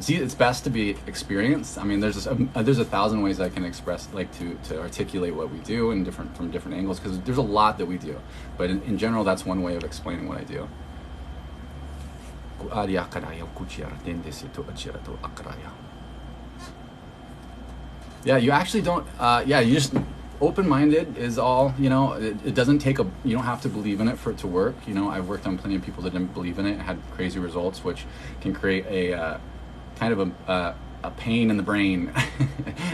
See, it's best to be experienced. I mean, there's a thousand ways I can express, like to articulate what we do from different angles, because there's a lot that we do. But in general, that's one way of explaining what I do. Yeah, you actually don't. You just open-minded is all. It doesn't take you don't have to believe in it for it to work. I've worked on plenty of people that didn't believe in it and had crazy results, which can create a kind of a pain in the brain,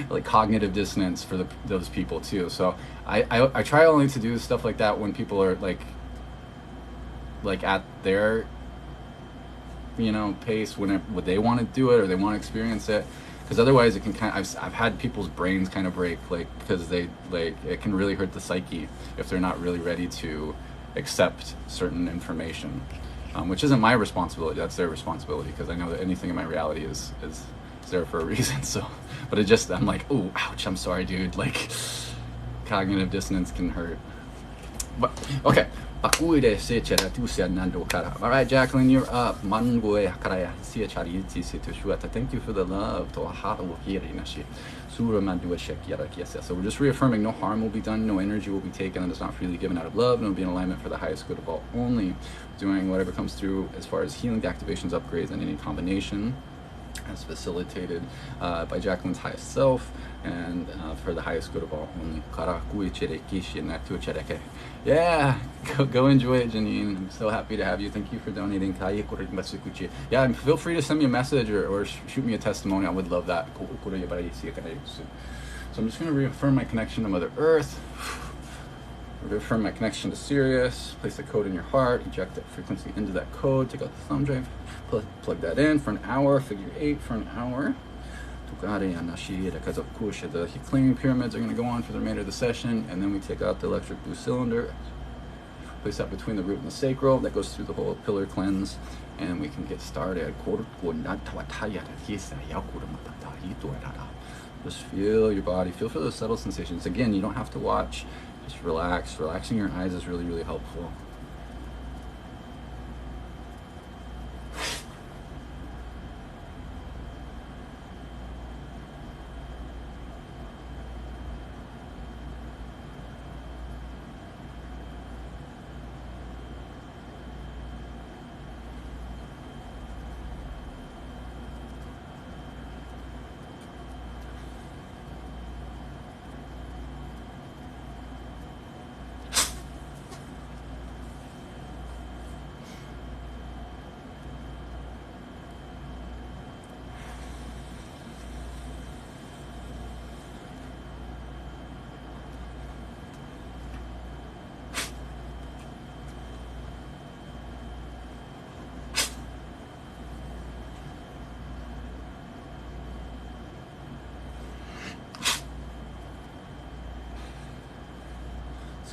like cognitive dissonance for those people too. So I try only to do stuff like that when people are like at their pace, when they want to do it or they want to experience it. Because otherwise it can I've had people's brains kind of break, because it can really hurt the psyche if they're not really ready to accept certain information, which isn't my responsibility, that's their responsibility, because I know that anything in my reality is there for a reason. So, but I'm like, oh, ouch, I'm sorry, dude, like cognitive dissonance can hurt. But okay. All right, Jacqueline, you're up. Thank you for the love. So we're just reaffirming no harm will be done, no energy will be taken, and it's not freely given out of love, and it'll be in alignment for the highest good of all only. Doing whatever comes through as far as healing, activations, upgrades, and any combination as facilitated by Jacqueline's highest self, and for the highest good of all only. Yeah, go enjoy it, Janine. I'm so happy to have you. Thank you for donating. Yeah, and feel free to send me a message or shoot me a testimony. I would love that. So I'm just going to reaffirm my connection to Mother Earth, reaffirm my connection to Sirius, place a code in your heart, eject that frequency into that code, take out the thumb drive, plug that in for an hour, figure 8 for an hour. Because of course the cleaning pyramids are going to go on for the remainder of the session, and then we take out the electric blue cylinder, place that between the root and the sacral, that goes through the whole pillar cleanse, and we can get started. Just feel your body, feel for those subtle sensations. Again, you don't have to watch, just relax. Relaxing your eyes is really, really helpful.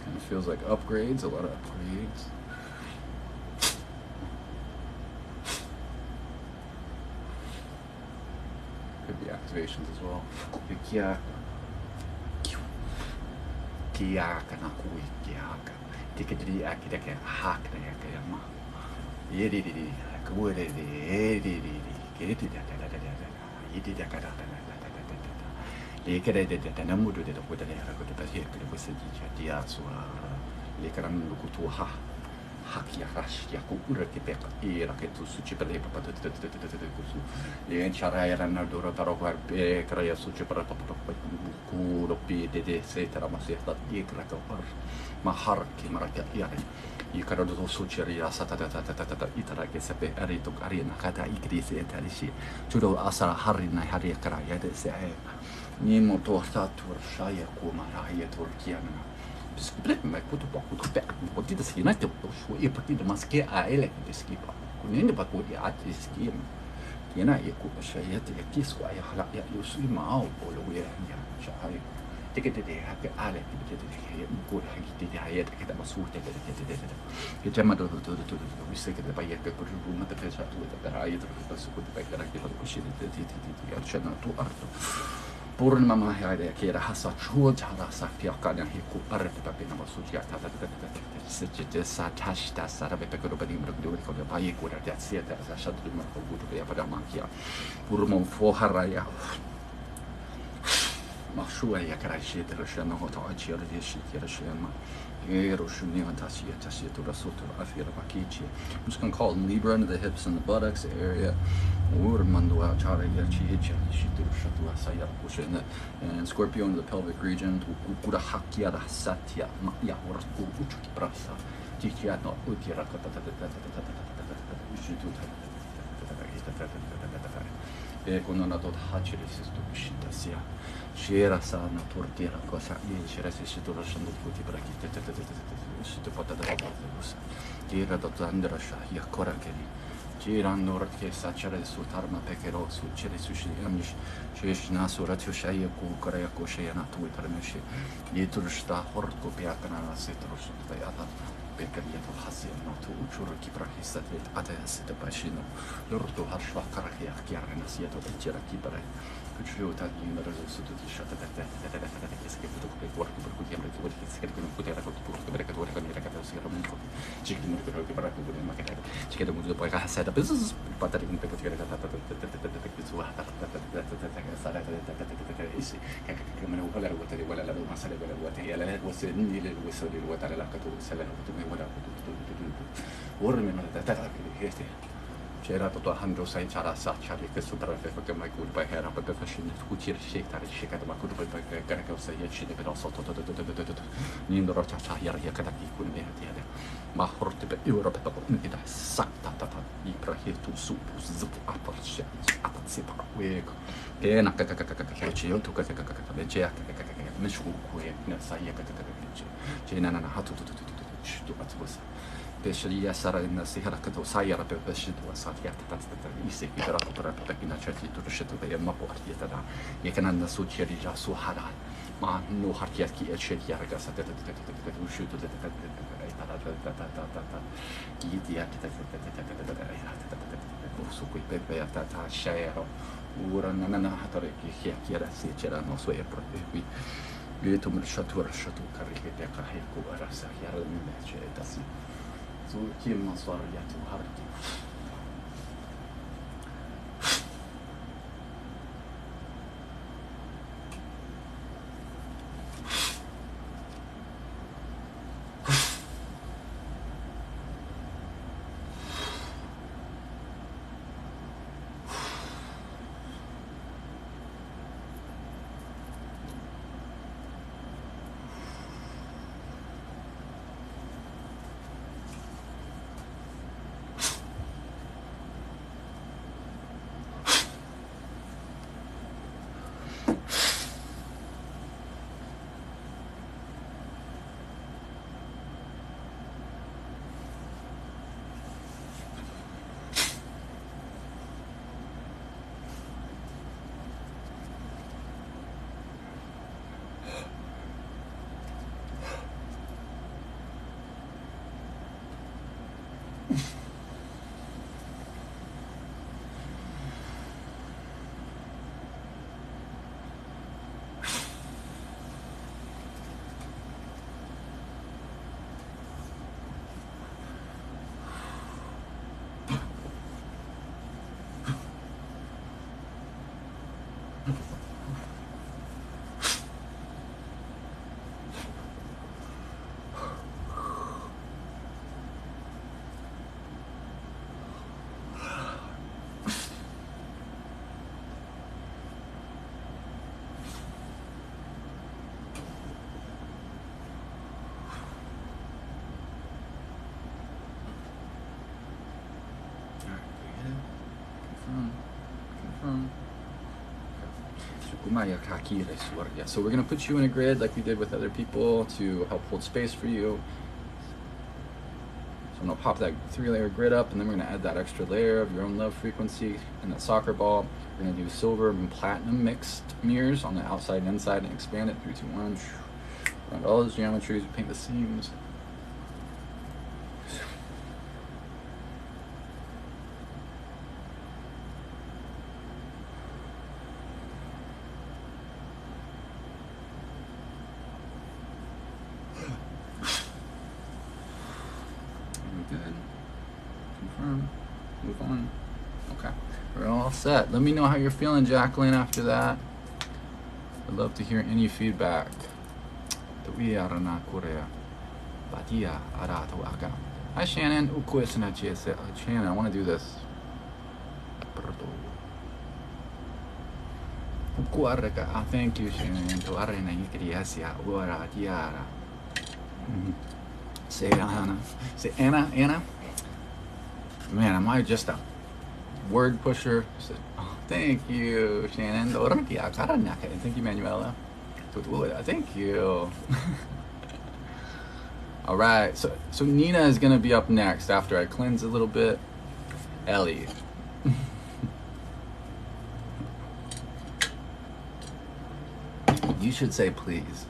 Kind of feels like upgrades, a lot of upgrades. Could be activations as well. Haki rash ya ku urati peka era che tu suci per le papa su le enchara era na dora però per pe crea suci per papa ku lo pi de se tra ma se sta di cra ka par ma har ki mara ka yare I cara do suci ria sa ta itara che sape arito arena kata ikri se ta rishi tudo asara harina hari kra ya de se ni mo to sta tur shaya ku mara ya turkiana Besplit puto poco to back, what did the skin at the bush? We put the mask I like the skipper. Couldn't but what the art is scheme. Yena, you could say at the kiss why you swim out all the way. Take it to the happy alley, good, I did I yet get a masu, the Jamado to the recycle by a paper room at the pressure with the riot of the good back that I get a cushion the channel to art. Purnama haide che era hasa chuja la sapiakana hiku arete papina masuja tata sicite sa tashta sarabe pekoro badi mrugdu ko ba yiku da sieta sa shadu ma ko gutu ya pada makia purmo fo haraya mashua ya karashi de shana hota achir de shi kira shema ero shuni fantasia tasia to rasoto afira bakichi I'm just going to call it Libra into the hips and the buttocks area and Scorpio into the pelvic region Shera sana tortera cosa e shera si si torna scendo tutti per chi te porta da cosa tira da zandra sha ya kora che girando che sa c'era sul tarma pekero su c'era su shi amish shesh na surat shaya ku kora ya ko shaya na tu per me shi ye tursta horko piakana na setro su bayata Pekariya to hasi na tu uchur ki prakisa te ata sita pashino lorto harshwa karakia kiara na sia to tira ki bare Kuchu ta di na rezo su tu shata ta che si che puto che guardo per cui chiamo che si che non poteva con tutto per che tu che mi racconta si era molto ci che non per che para che ma che ci che molto poi ha seta business patari un po' che che su ha sala isi che me lo vola ruota wala la ma sala wala ruota ya la was ni le was le ruota la ka tu sala tu me wala tu orme no ta che c'era tutto a handro sai c'era sa c'era che super che mai good by era per fashion tu ci riesci a ricercare ma good by che sai ya ci però sotto ni ndoro c'ha ya kada ki kun ne ti ma horte per Europa per ni da sakta i prahetu su zup aparsha apazzi pa wego che na che ci io tu che le c'è che me shu ku ne sai ya che na hatu tu atbusa Pesharia Sara in the Siharato Sayara Pepeshit was Satyat Easy Pipera Pepina Church to the Shetu by a Mapo Artieta. You can understand Cherija Suhara, Ma no Hartiaki et Shetiaragas at the shoot to the Suki Pepe at that Shire or Nana Hatareki Hiera Sechera no Sway Propi. You to Shatur Shatu Karikeka Heko Arasa Yara Meche. So, hier mal so ja zu hart. So we're going to put you in a grid like we did with other people to help hold space for you. So I'm going to pop that 3-layer grid up, and then we're going to add that extra layer of your own love frequency and that soccer ball. We're going to do silver and platinum mixed mirrors on the outside and inside and expand it. 3, 2, 1. Around all those geometries, paint the seams. Move on. Okay, we're all set. Let me know how you're feeling, Jacqueline, after that. I'd love to hear any feedback. Hi, Shannon. Shannon, I want to do this. Thank you, Shannon. Say Anna. Say Anna. Man, am I just a word pusher? Oh, thank you, Shannon. Thank you, Manuela. Thank you. All right, so Nena is gonna be up next after I cleanse a little bit. Ellie. You should say please.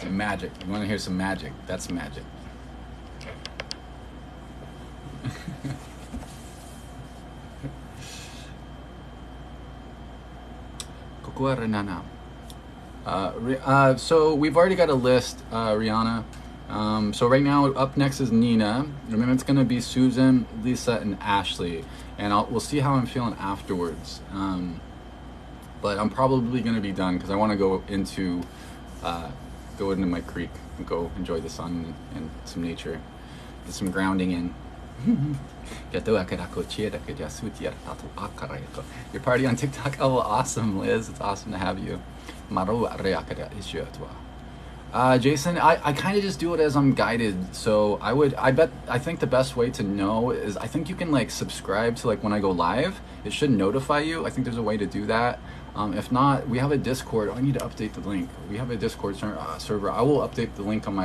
Magic. You want to hear some magic? That's magic. So we've already got a list, Rihanna. So right now, up next is Nena. Remember, it's going to be Susan, Lisa, and Ashley. And we'll see how I'm feeling afterwards. But I'm probably going to be done because I want to go into my creek and go enjoy the sun and some nature, get some grounding in. Your party on TikTok? Oh, awesome, Liz. It's awesome to have you. Jason, I kind of just do it as I'm guided. So I think the best way to know is, I think you can like subscribe to like when I go live, it should notify you. I think there's a way to do that. If not, we have a Discord. I need to update the link. We have a Discord server. I will update the link on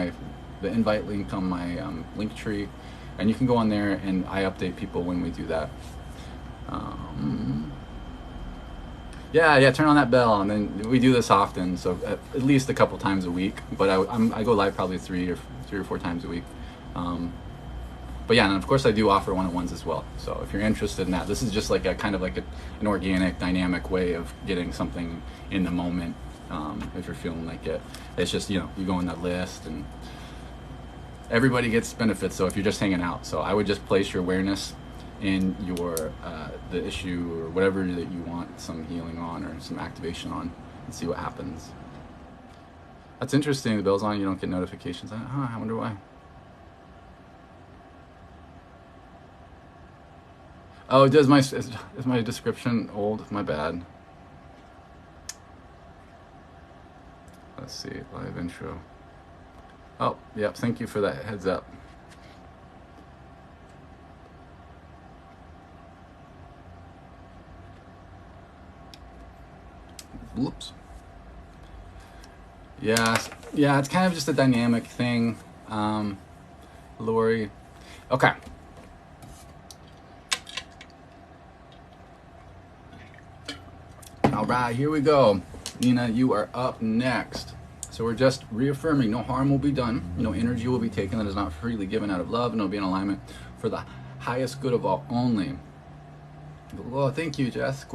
the invite link on my link tree, and you can go on there and I update people when we do that. Yeah, turn on that bell, and then we do this often, so at least a couple times a week. But I go live probably three or 4 times a week. But yeah, and of course I do offer one-on-ones as well. So if you're interested in that, this is just like a kind of like an organic, dynamic way of getting something in the moment. If you're feeling like it, it's just, you go on that list and everybody gets benefits. So if you're just hanging out, so I would just place your awareness in your the issue or whatever that you want some healing on or some activation on, and see what happens. That's interesting. The bell's on, you don't get notifications. I wonder why. Oh, is my description old? My bad. Let's see, live intro. Oh, yep, thank you for that heads up. Whoops. Yeah, it's kind of just a dynamic thing. Lori. Okay. All right, here we go. Nena, you are up next. So we're just reaffirming no harm will be done, no energy will be taken that is not freely given out of love, and it'll be in alignment for the highest good of all only. Well, thank you, Jess.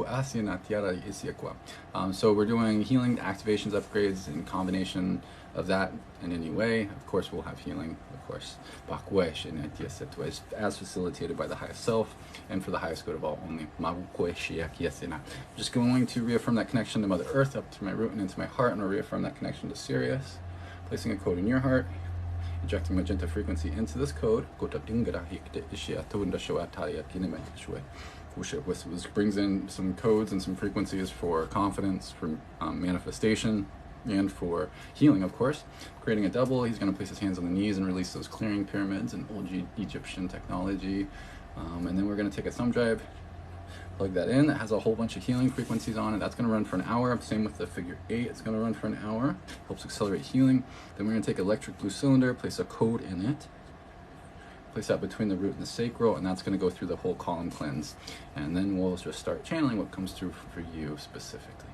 So we're doing healing, activations, upgrades, in combination of that in any way. Of course, we'll have healing, of course, as facilitated by the highest self and for the highest good of all only. Just going to reaffirm that connection to Mother Earth up to my root and into my heart, and I'll reaffirm that connection to Sirius, placing a code in your heart, injecting magenta frequency into this code, which brings in some codes and some frequencies for confidence, for manifestation, and for healing, of course. Creating a double, he's going to place his hands on the knees and release those clearing pyramids and old Egyptian technology. And then we're going to take a thumb drive, plug that in. That has a whole bunch of healing frequencies on it. That's going to run for an hour. Same with the figure 8. It's going to run for an hour. Helps accelerate healing. Then we're going to take electric blue cylinder, place a code in it. Place that between the root and the sacral, and that's going to go through the whole column cleanse. And then we'll just start channeling what comes through for you specifically.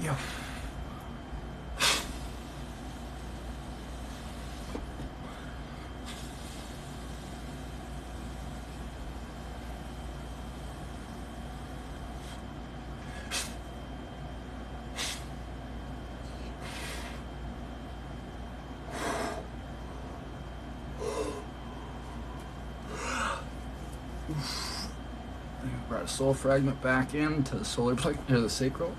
Yeah. Brought a soul fragment back into the solar plexus, to the sacral.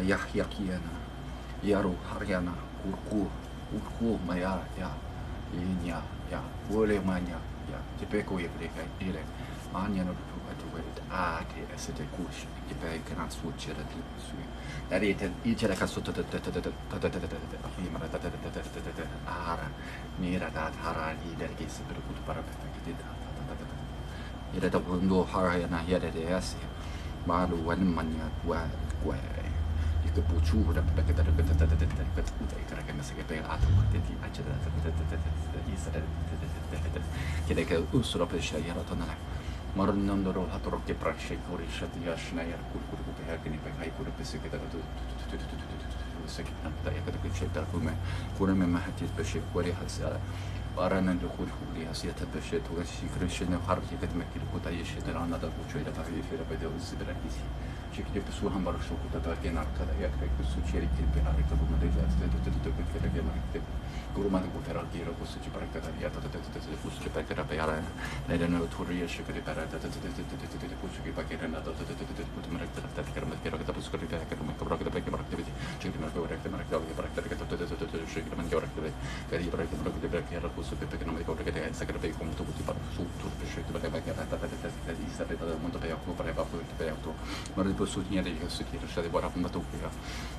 Yakiana, Yaru Haryana, Urku, Maya, Inya, Wole Mania, Tepeko Yabreka, Ile, Mania no to wait, Ate, Asete Kush, Ipe cannot switch it at Sui. That each like a sort of Ara, Mira that Harani, that gets a bit of good parapet. Yet a window Harayana, yet at the Asia, Malu, one mania, way. The Buchu, the Beckett, Kita ke usura pesha yara tonala. Maron nondoro hatoro ke prakshe kori shati yashna yar kurkuru pe hakini pe kai kuru pe seketa tu seketa ta yakata ke cheta kume kurame mahati peshe kori hasa Arana do kurkuri hasiyata peshe to gashi krishne harki ketmekil kuta yeshedar anada kuchoida ta yefera pe deus zibrakisi Чеките песу хамбар шоку тата генар када як песу чери килпе арика бума дега тете пекера генар те гурман гуфера гера песу чи парка та я тата песу чи пекера pe ara neda no turia shikri para tata pesу ki pakera na tata putu marak tata kerma kera kata pesu kri ta kerma kabra kata pekera marak te chekri marak marak marak kata marak tata shikri man kera kata kari marak marak te pekera pesu pe pekera marak kata kata sakra pe kom to puti para su tu peshu te pekera tata isa pe tata monto pe aku para pa pu pe aku marak Sunya di Sukira Shadi Barapna Tupia,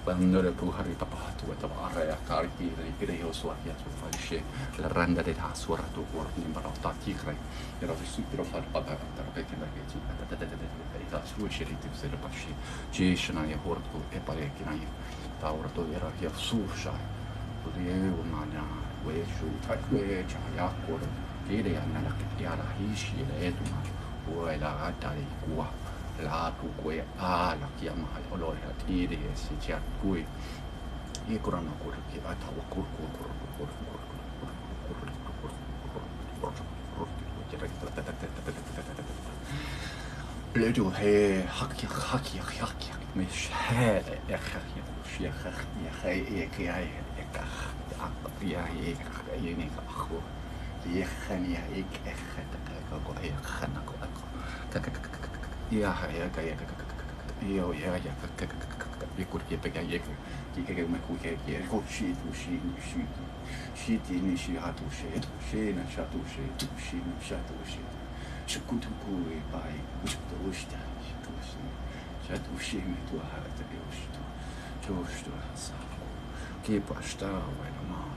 but another Puhari Papa to a Tavara, Karki, Greo Swakia to Fashe, La Randa de Hasura to work in Barata Tikra, there are the super of Papa, Tarapeki, that's which it is a Pashi, Jishana, Horto, Epalekina, Tower to the Rakia Susha, to the Eumana, Weshu, Takwe, Chayakor, Gede and Yara Hishi, Eduma, Uela Atari, Gua. La tu kue a la chiama olore at ide si c'è cui e corano cor che va ta cor le du he haki me she e she e che ai e ka ya e ne ka ho ye khani e ke khata ko e khana ko Yeah, we could get back a yak, my quick egg, go she to she didn't she had to shade, she and shadow shade, she and shadow shade. She could go by which the wish that she to shadow shame to a heart the bush to Josh to herself. Keep a star when a man.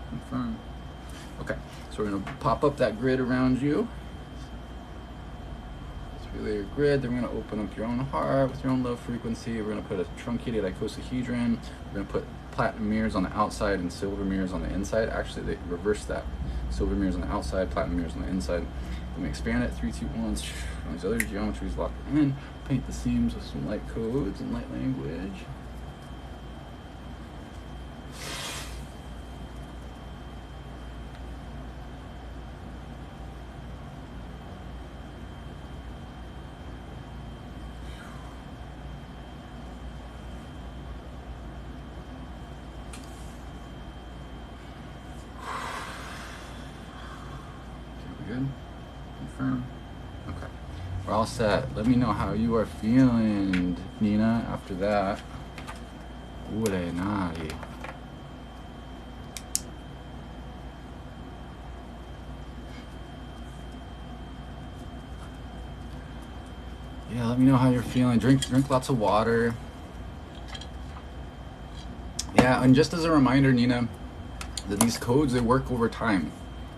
Confirm. Okay, so we're going to pop up that grid around you. Let's relay your grid. Then we're going to open up your own heart with your own love frequency. We're going to put a truncated icosahedron. We're going to put platinum mirrors on the outside and silver mirrors on the inside. Actually, they reverse that. Silver mirrors on the outside, platinum mirrors on the inside. Then we expand it, 3, 2, 1. All these other geometries locked in. Paint the seams with some light codes and light language. Good? Confirm? Okay. We're all set. Let me know how you are feeling, Nena, after that. Yeah, let me know how you're feeling. Drink lots of water. Yeah, and just as a reminder, Nena, that these codes, they work over time.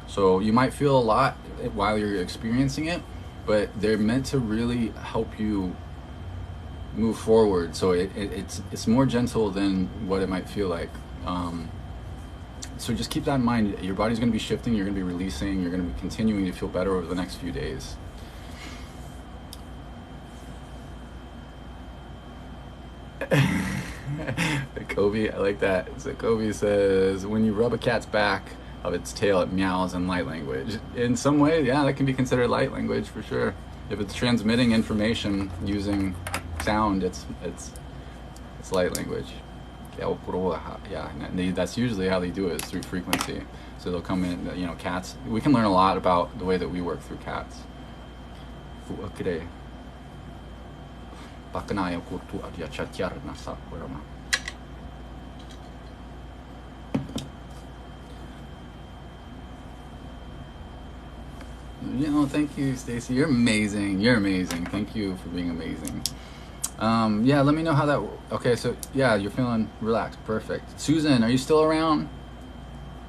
So you might feel a lot while you're experiencing it, but they're meant to really help you move forward. So it's more gentle than what it might feel like. So just keep that in mind. Your body's going to be shifting, you're going to be releasing, you're going to be continuing to feel better over the next few days. Kobe, I like that. So Kobe says, when you rub a cat's back of its tail, it meows in light language. In some way, yeah, that can be considered light language for sure. If it's transmitting information using sound, it's light language. Yeah, and that's usually how they do it, is through frequency. So they'll come in, you know, cats. We can learn a lot about the way that we work through cats. You know, thank you, Stacy. You're amazing. You're amazing. Thank you for being amazing. Yeah, let me know how that. Okay, so yeah, you're feeling relaxed. Perfect. Susan, are you still around?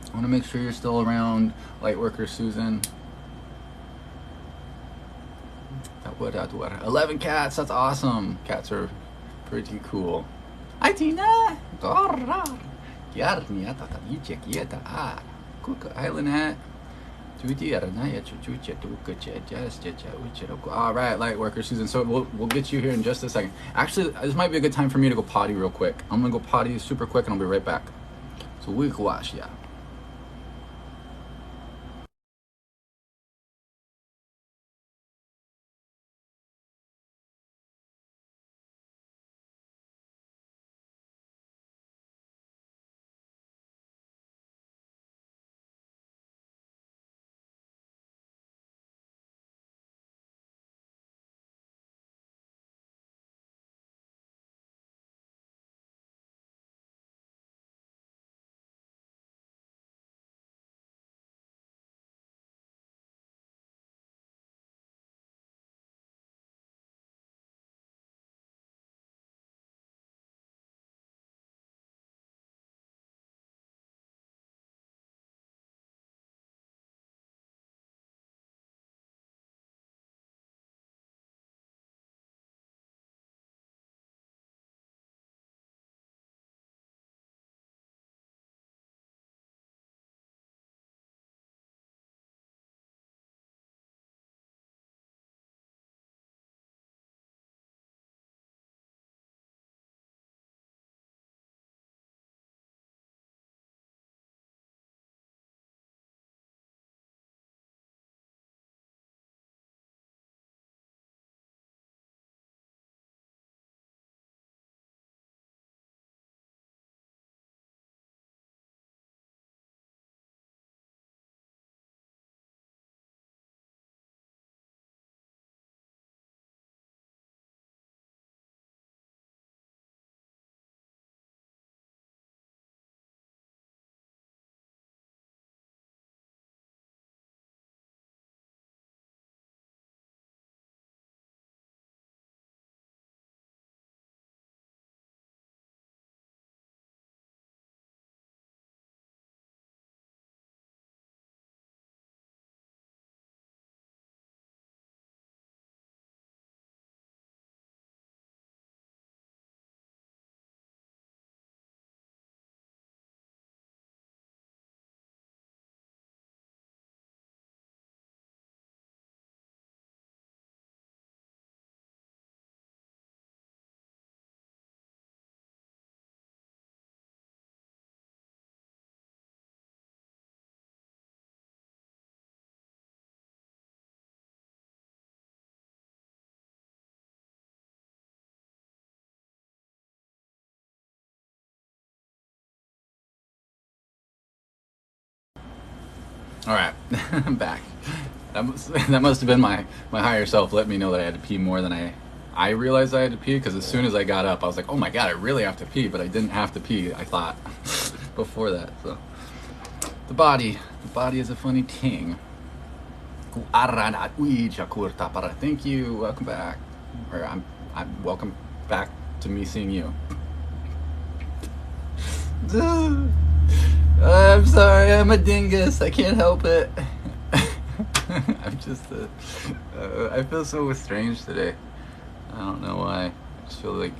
I want to make sure you're still around, Lightworker Susan. 11 cats. That's awesome. Cats are pretty cool. Hi, Tina. Hi, Lynette. All right, Lightworker Susan. So we'll get you here in just a second. Actually, this might be a good time for me to go potty real quick. I'm gonna go potty super quick, and I'll be right back. So we can wash, yeah. All right, I'm back. That must have been my higher self let me know that I had to pee more than I realized I had to pee, because as soon as I got up, I was like, oh my god, I really have to pee, but I didn't have to pee, I thought, before that. So the body is a funny thing. Thank you, welcome back. Or I'm welcome back to me seeing you. I'm sorry, I'm a dingus. I can't help it. I'm just I feel so strange today. I don't know why. I just feel like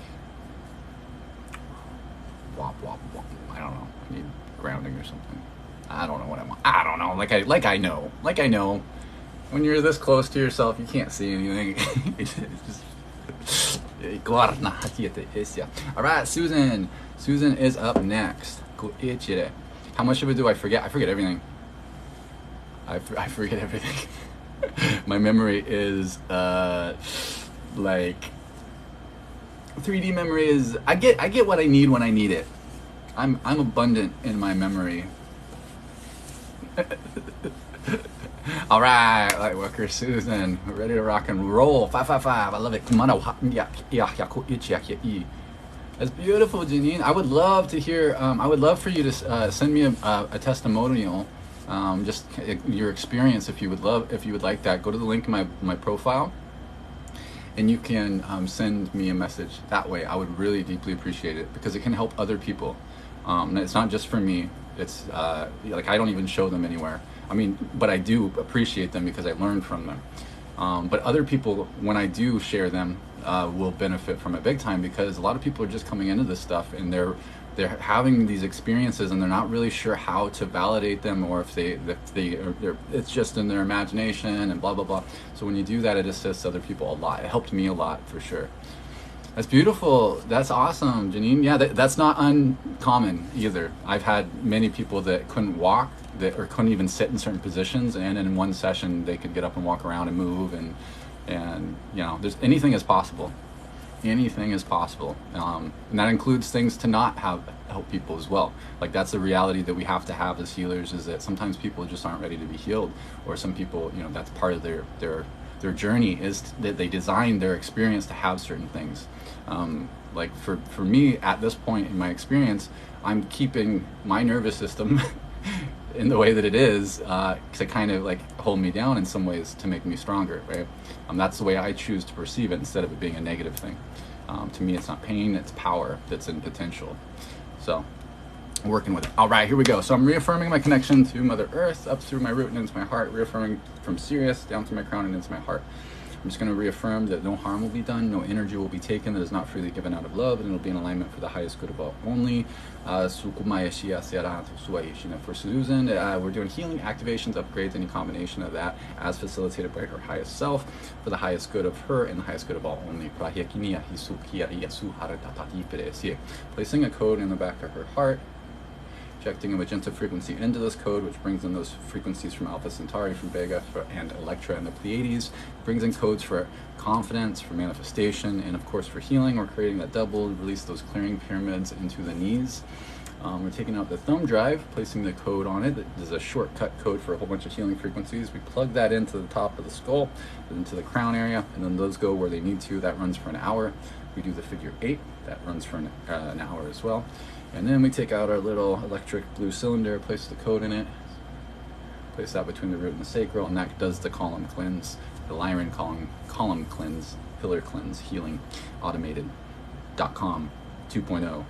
wop wop wop. I don't know. I need grounding or something. I don't know what I want. I don't know. Like I know. When you're this close to yourself, you can't see anything. It's just. All right, Susan. Susan is up next. How much of it do I forget? I forget everything. I forget everything. My memory is like 3D memory is. I get what I need when I need it. I'm abundant in my memory. All right, Lightworker Susan, we're ready to rock and roll. 555, I love it. That's beautiful, Janine. I would love to hear. I would love for you to send me a testimonial, just your experience, if you would like that. Go to the link in my profile, and you can send me a message that way, I would really deeply appreciate it, because it can help other people. And it's not just for me. It's like I don't even show them anywhere. I mean, but I do appreciate them because I learned from them. But other people, when I do share them, will benefit from it big time, because a lot of people are just coming into this stuff and they're having these experiences and they're not really sure how to validate them, or if it's just in their imagination and blah blah blah. So when you do that, it assists other people a lot. It helped me a lot for sure. That's beautiful. That's awesome, Janine. Yeah, that's not uncommon either. I've had many people that couldn't walk, or couldn't even sit in certain positions, and in one session they could get up and walk around and move, and you know, there's anything is possible. Anything is possible, and that includes things to not help people as well. Like, that's the reality that we have to have as healers, is that sometimes people just aren't ready to be healed, or some people, you know, that's part of their journey, is that they design their experience to have certain things. Like for me at this point in my experience, I'm keeping my nervous system in the way that it is, to kind of like hold me down in some ways, to make me stronger, right? That's the way I choose to perceive it, instead of it being a negative thing. To me, it's not pain, it's power that's in potential. So, working with it. All right, here we go. So I'm reaffirming my connection to Mother Earth, up through my root and into my heart, reaffirming from Sirius down through my crown and into my heart. I'm just going to reaffirm that no harm will be done, no energy will be taken that is not freely given out of love, and it'll be in alignment for the highest good of all only. For Susan, we're doing healing, activations, upgrades, any combination of that, as facilitated by her highest self, for the highest good of her and the highest good of all only. Placing a code in the back of her heart, projecting a magenta frequency into this code, which brings in those frequencies from Alpha Centauri, from Vega, and Electra, and the Pleiades. Brings in codes for confidence, for manifestation, and of course for healing. We're creating that double, release those clearing pyramids into the knees. We're taking out the thumb drive, placing the code on it. There's a shortcut code for a whole bunch of healing frequencies. We plug that into the top of the skull, into the crown area, and then those go where they need to. That runs for an hour. We do the figure 8, that runs for an hour as well. And then we take out our little electric blue cylinder, place the code in it, place that between the root and the sacral, and that does the column cleanse, the Lyran column cleanse, pillar cleanse, healing, automated.com 2.0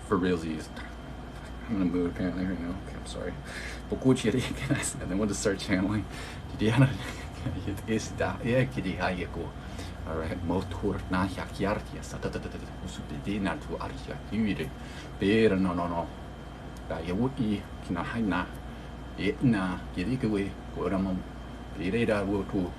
for realsies. I'm gonna move apparently right now. Okay, I'm sorry. And then we'll just start channeling. Alright, motor na yakiartia usudina to arja yuri beer no da yawuki kina haina etna yirikwe goramum bireda wotu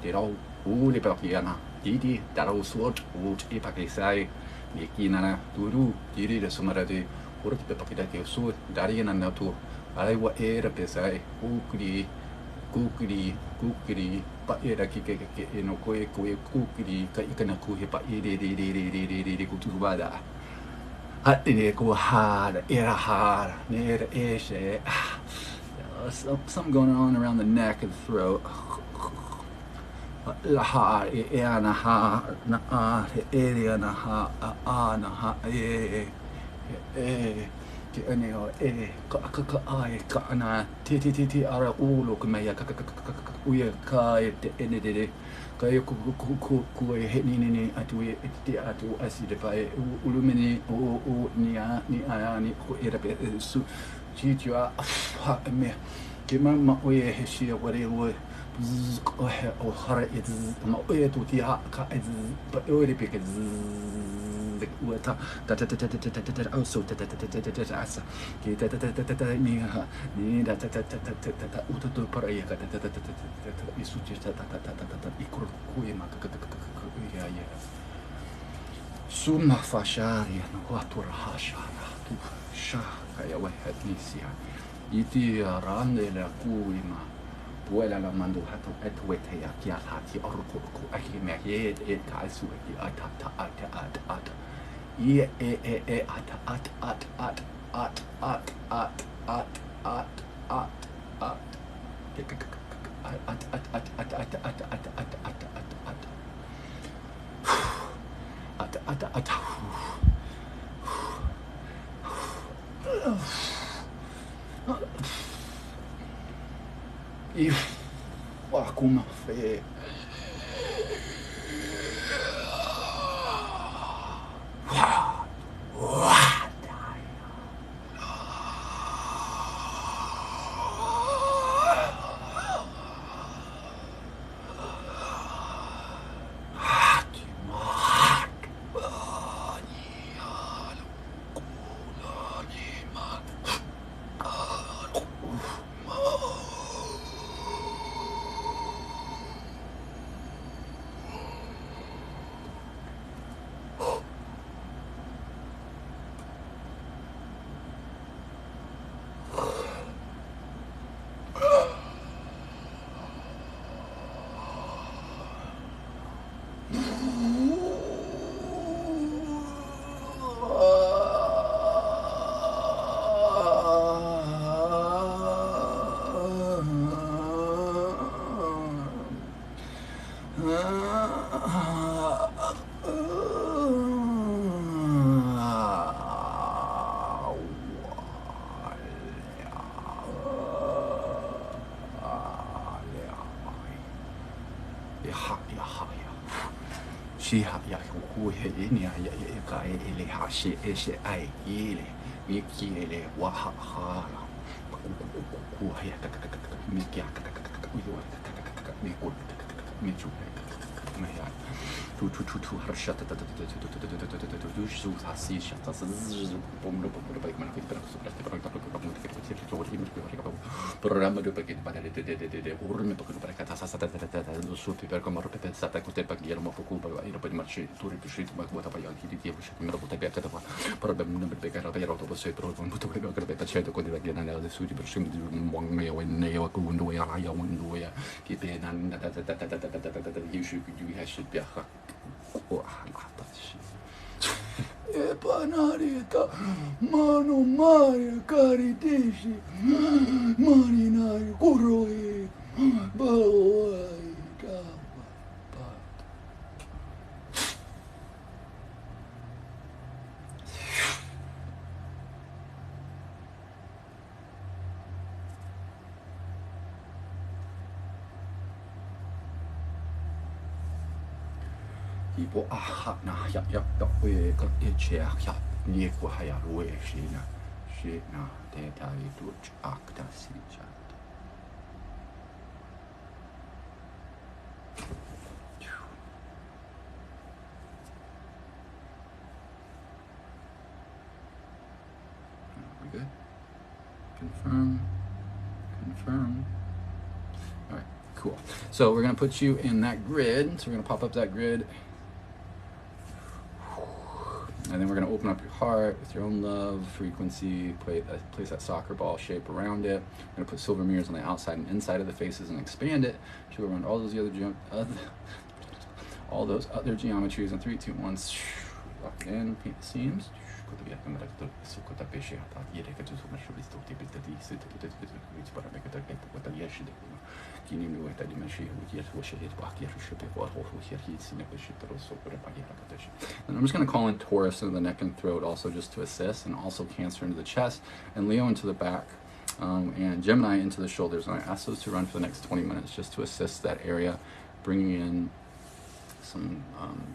derau uli papiana didi darau sword woot epakisai yakina duru yiri sumarade urut papidake su dariana natu alai wa era pesai kukri pa era ki no koe kukri ka ikana ku he pa ire ku tu bada ate ko hard era hard near eshe something going on around the neck and throat la ha na ha na area na ha na ha aneo ka ai ka ana ti ara ulo kumaya ka uya ka te enede ka ku he ni atu ti atu aside pa ulumeni o ni aya ni ko era pe su chi tua me ke mama o he shi o re o o hara it ma o tu ti ha ka pa o re pe ke wata also asa ke ni da uto para ya isu ikur ku ma ya summa fashari no watur hashara tu sha ya wahed nisia iti rande la kuima wala la mando hatu etwete ya kia hati orko ku aki me ye ka isu ki at yeah, she ha ya who in ya guy ele ha she I ele le wa ha ha who ya me kya me go me chu me ya tu harshata tu shu hasi shata bom do ba man ko tra so prati para ko mo ke ti to ri me ko programma do perché pa de urme pa ko para ka sa do su per come ripete stata con te pa Guillermo Focu pa io per marci tu riuscito ma vuota pa io anche di tempo mi ero potuto piacere fa problema non per cara per auto se però non potevo che per certo con la ghiana nella su di per scemo di un buon me o ne o con due ya window ya che pena you should do hash it oh e panarita mano mare caritici marinai curoi bawai kappa ipo aha na ya we ka che ya ni ko ha ya we shi na de ta yi tu akta si cha we good? Confirm. All right, cool. So we're gonna put you in that grid. So we're gonna pop up that grid. And then we're going to open up your heart with your own love, frequency, place that soccer ball shape around it. We're going to put silver mirrors on the outside and inside of the faces and expand it to around all those other geometries. In 3, 2, 1, lock it in, paint the seams. And I'm just going to call in Taurus into the neck and throat also just to assist, and also Cancer into the chest, and Leo into the back, and Gemini into the shoulders. And I ask those to run for the next 20 minutes just to assist that area, bringing in some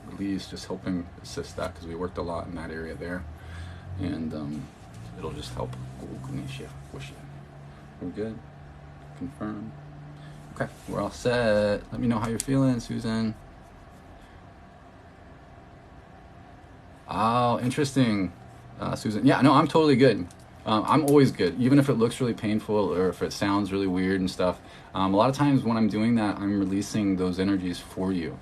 release, just helping assist that because we worked a lot in that area there. And it'll just help. We're good. Confirm. Okay, we're all set. Let me know how you're feeling, Susan. Oh, interesting, Susan. Yeah, no, I'm totally good. I'm always good, even if it looks really painful or if it sounds really weird and stuff. A lot of times when I'm doing that, I'm releasing those energies for you.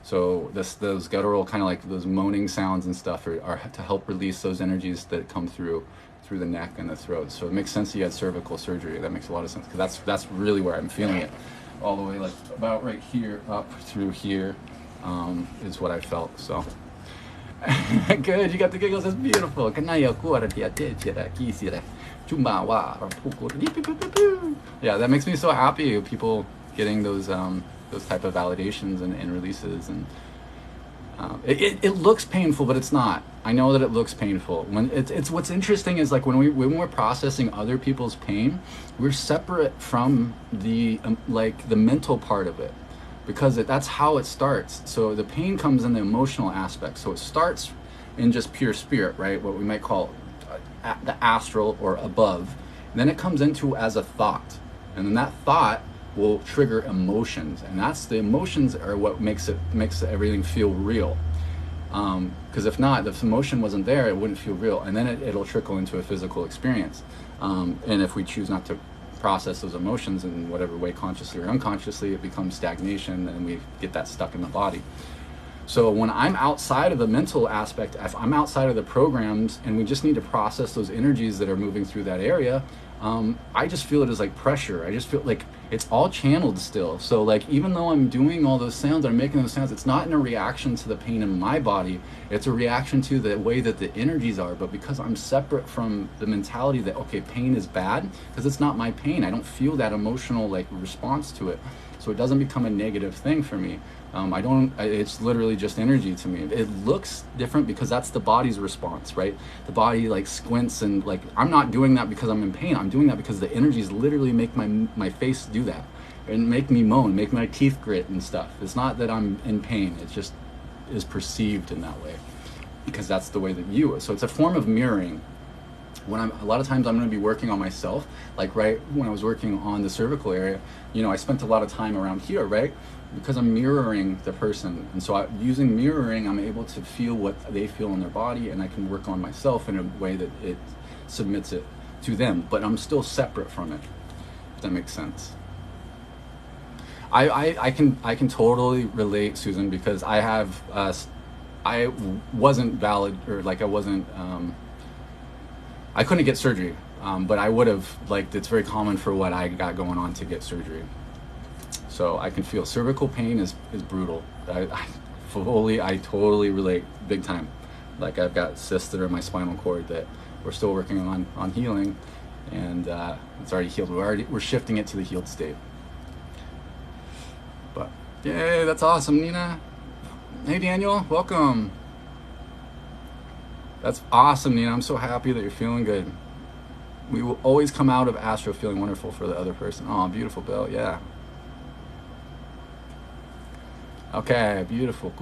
So those guttural kind of like those moaning sounds and stuff are to help release those energies that come through the neck and the throat. So it makes sense that you had cervical surgery. That makes a lot of sense because that's really where I'm feeling it, all the way like about right here up through here is what I felt. So good, you got the giggles. That's beautiful. Yeah, that makes me so happy. People getting those type of validations and releases, and it looks painful, but it's not. I know that it looks painful. When it's what's interesting is like when we're processing other people's pain, we're separate from the like the mental part of it, because that's how it starts. So the pain comes in the emotional aspect. So it starts in just pure spirit, right? What we might call the astral or above. And then it comes into as a thought, and then that thought will trigger emotions, and that's the emotions are what makes everything feel real. Because if not, if emotion wasn't there, it wouldn't feel real, and then it'll trickle into a physical experience. And if we choose not to process those emotions in whatever way, consciously or unconsciously, it becomes stagnation, and we get that stuck in the body. So when I'm outside of the mental aspect, if I'm outside of the programs and we just need to process those energies that are moving through that area, I just feel it as like pressure. I just feel like it's all channeled still. So like even though I'm doing all those sounds, I'm making those sounds, it's not in a reaction to the pain in my body. It's a reaction to the way that the energies are. But because I'm separate from the mentality that, okay, pain is bad, because it's not my pain. I don't feel that emotional like response to it. So it doesn't become a negative thing for me. It's literally just energy to me. It looks different because that's the body's response, right? The body like squints, and like, I'm not doing that because I'm in pain. I'm doing that because the energies literally make my face do that and make me moan, make my teeth grit and stuff. It's not that I'm in pain. It's just is perceived in that way, because that's the way that you. So it's a form of mirroring. When a lot of times I'm going to be working on myself, like right when I was working on the cervical area, you know, I spent a lot of time around here, right? Because I'm mirroring the person. And so using mirroring, I'm able to feel what they feel in their body, and I can work on myself in a way that it submits it to them, but I'm still separate from it, if that makes sense. I can totally relate, Susan, because I have, I wasn't valid, or like I wasn't, I couldn't get surgery, but I would have, like, it's very common for what I got going on to get surgery. So I can feel cervical pain is brutal. I totally relate big time. Like, I've got cysts that are in my spinal cord that we're still working on healing, and it's already healed. We're shifting it to the healed state. But yay, that's awesome, Nena. Hey Daniel, welcome. That's awesome, Nena. I'm so happy that you're feeling good. We will always come out of Astro feeling wonderful for the other person. Oh, beautiful, Bill. Yeah. Okay, beautiful.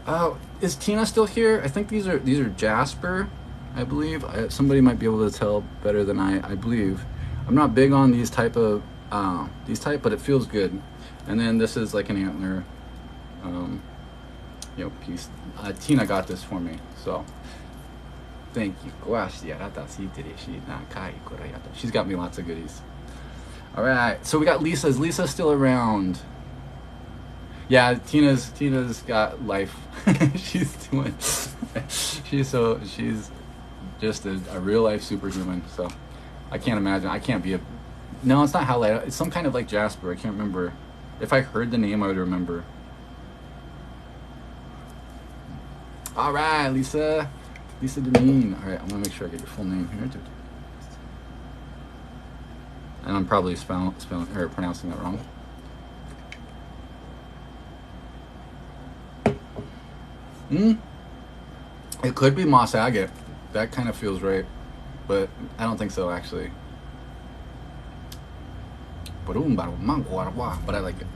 Oh, is Tina still here? I think these are Jasper, I believe. Somebody might be able to tell better than I believe. I'm not big on these type, but it feels good. And then this is like an antler, you know, piece. Tina got this for me, so thank you. She's got me lots of goodies. All right, so we got Lisa. Is Lisa still around? Yeah, Tina's got life. she's just a real life superhuman. So I can't imagine. I can't be no, it's not Halite. It's some kind of like Jasper. I can't remember. If I heard the name, I would remember. All right, Lisa Janine. All right, I'm gonna make sure I get your full name here. And I'm probably spelling or pronouncing that wrong. It could be moss agate. That kind of feels right, but I don't think so actually. But I like it.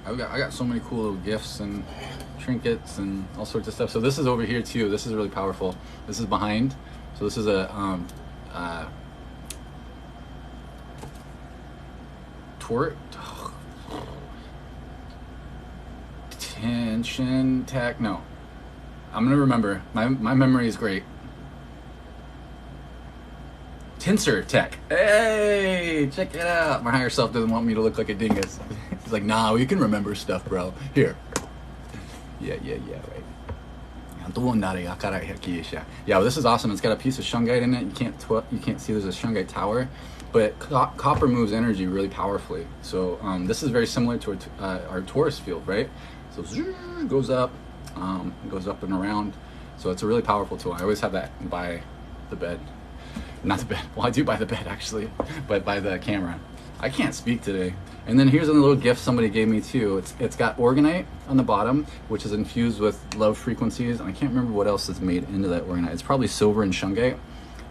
I got so many cool little gifts and trinkets and all sorts of stuff. So this is over here too. This is really powerful. This is behind. So this is a tension tech. No, I'm gonna remember. My memory is great. Tensor tech. Hey, check it out. My higher self doesn't want me to look like a dingus. He's like, nah, you can remember stuff, bro. Here. Yeah, right. Yeah, well, this is awesome. It's got a piece of shungite in it. You can't see there's a shungite tower, but copper moves energy really powerfully. So this is very similar to our torus field, right? So it goes up and around. So it's a really powerful tool. I always have that by the bed. Not the bed. Well, I do by the bed actually, but by the camera. I can't speak today. And then here's a little gift somebody gave me too. It's got organite on the bottom, which is infused with love frequencies, and I can't remember what else is made into that organite. It's probably silver and shungite,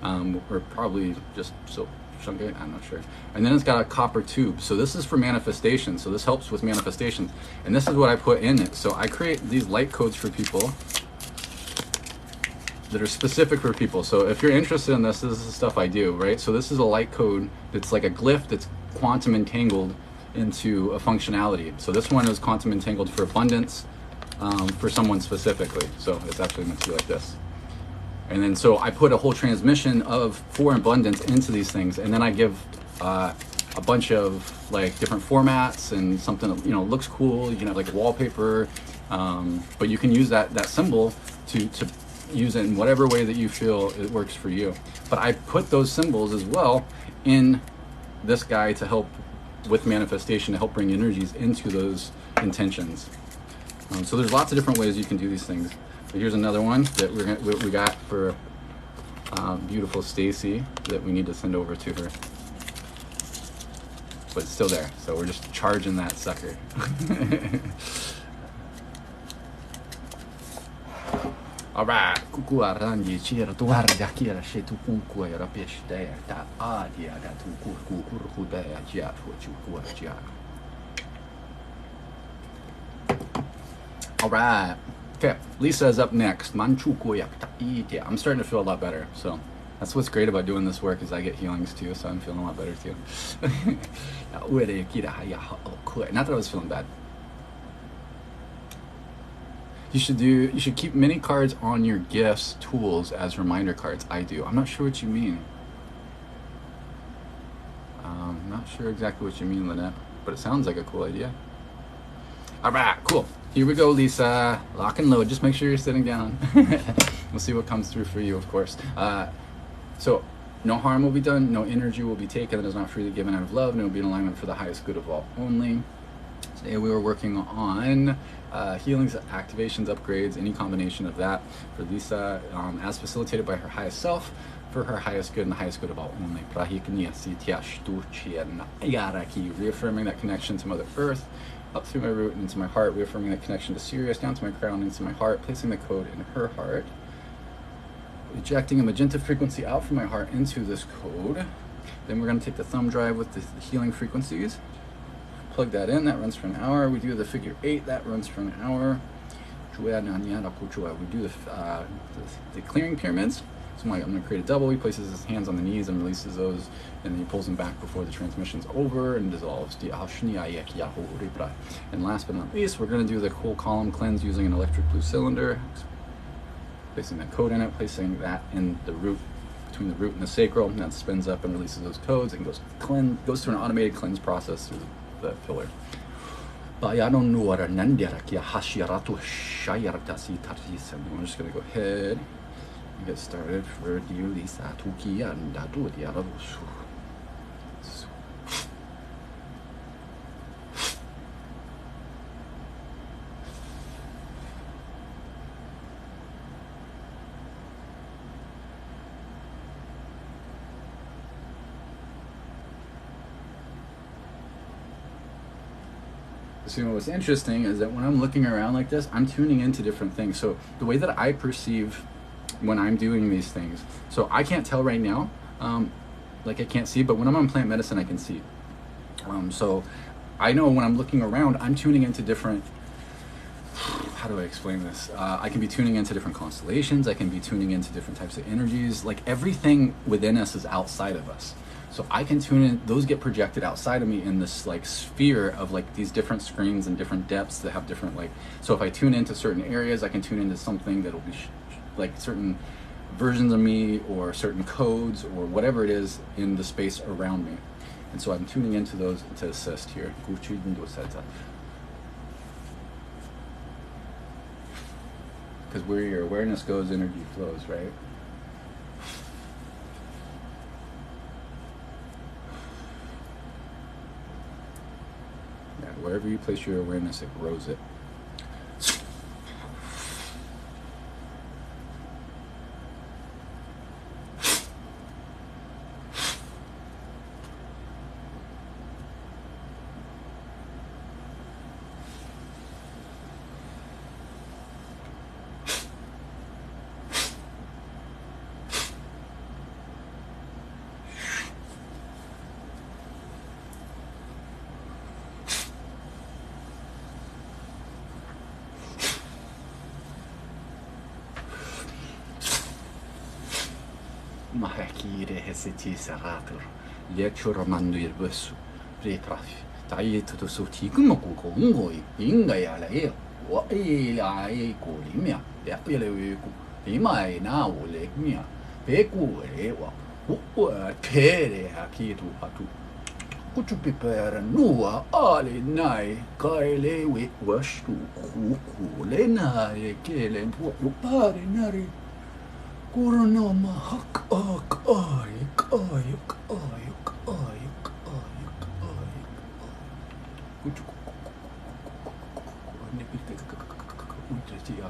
or probably just shungite. I'm not sure. And then it's got a copper tube. So this is for manifestation. So this helps with manifestations. And this is what I put in it. So I create these light codes for people that are specific for people. So if you're interested in this is the stuff I do, right? So this is a light code that's like a glyph that's quantum entangled into a functionality. So this one is quantum entangled for abundance, for someone specifically. So it's actually meant to be like this. And then so I put a whole transmission for abundance into these things, and then I give a bunch of like different formats and something that, you know, looks cool. You can have like wallpaper, but you can use that symbol to use it in whatever way that you feel it works for you. But I put those symbols as well in this guy to help with manifestation, to help bring energies into those intentions. So there's lots of different ways you can do these things. But here's another one that we got for beautiful Stacy that we need to send over to her. But it's still there, so we're just charging that sucker. All right. All right. Okay, Lisa is up next. I'm starting to feel a lot better. So that's what's great about doing this work is I get healings too. So I'm feeling a lot better too. Not that I was feeling bad. You should keep mini cards on your gifts tools as reminder cards. I do. I'm not sure what you mean. Not sure exactly what you mean, Lynette, but it sounds like a cool idea. All right, cool. Here we go, Lisa. Lock and load. Just make sure you're sitting down. We'll see what comes through for you, of course. So no harm will be done. No energy will be taken that is not freely given out of love. And it will be in alignment for the highest good of all only. Today we were working on healings, activations, upgrades, any combination of that for Lisa as facilitated by her highest self for her highest good and the highest good of all only. Reaffirming that connection to Mother Earth, up through my root and into my heart, reaffirming that connection to Sirius, down to my crown, into my heart, placing the code in her heart, ejecting a magenta frequency out from my heart into this code. Then we're going to take the thumb drive with the healing frequencies, plug that in, that runs for an hour. We do the figure 8, that runs for an hour. We do the clearing pyramids. So I'm going to create a double. He places his hands on the knees and releases those, and then he pulls them back before the transmission's over and dissolves. And last but not least, we're going to do the whole column cleanse using an electric blue cylinder, placing that code in it, placing that in the root, between the root and the sacral, and that spins up and releases those codes and goes through an automated cleanse process through the pillar. And we're just going to go ahead and get started for dear Lisa. So what's interesting is that when I'm looking around like this, I'm tuning into different things. So the way that I perceive when I'm doing these things, so I can't tell right now, like I can't see, but when I'm on plant medicine, I can see. So I know when I'm looking around, I'm tuning into different, how do I explain this? I can be tuning into different constellations. I can be tuning into different types of energies. Like everything within us is outside of us. So I can tune in, those get projected outside of me in this like sphere of like these different screens and different depths that have different like, so if I tune into certain areas, I can tune into something that'll be like certain versions of me or certain codes or whatever it is in the space around me. And so I'm tuning into those to assist here. Because where your awareness goes, energy flows, right? Wherever you place your awareness, it grows it. Mahakire hesiti sarator, lecture mandu il busu, retraf, taito to sotikum ko ngoi, inga ya la e, wa e la e ko limia, ya pele we ku, imai na o le mia, pe ku e wa, o kere hakitu atu. Kuchu pipera nua ale nai, kaile we washtu ku le nai, kele po pare nari. Coronama hak ak ayık ayık ayık ayık ayık ayık küçük ne bir ultrası ya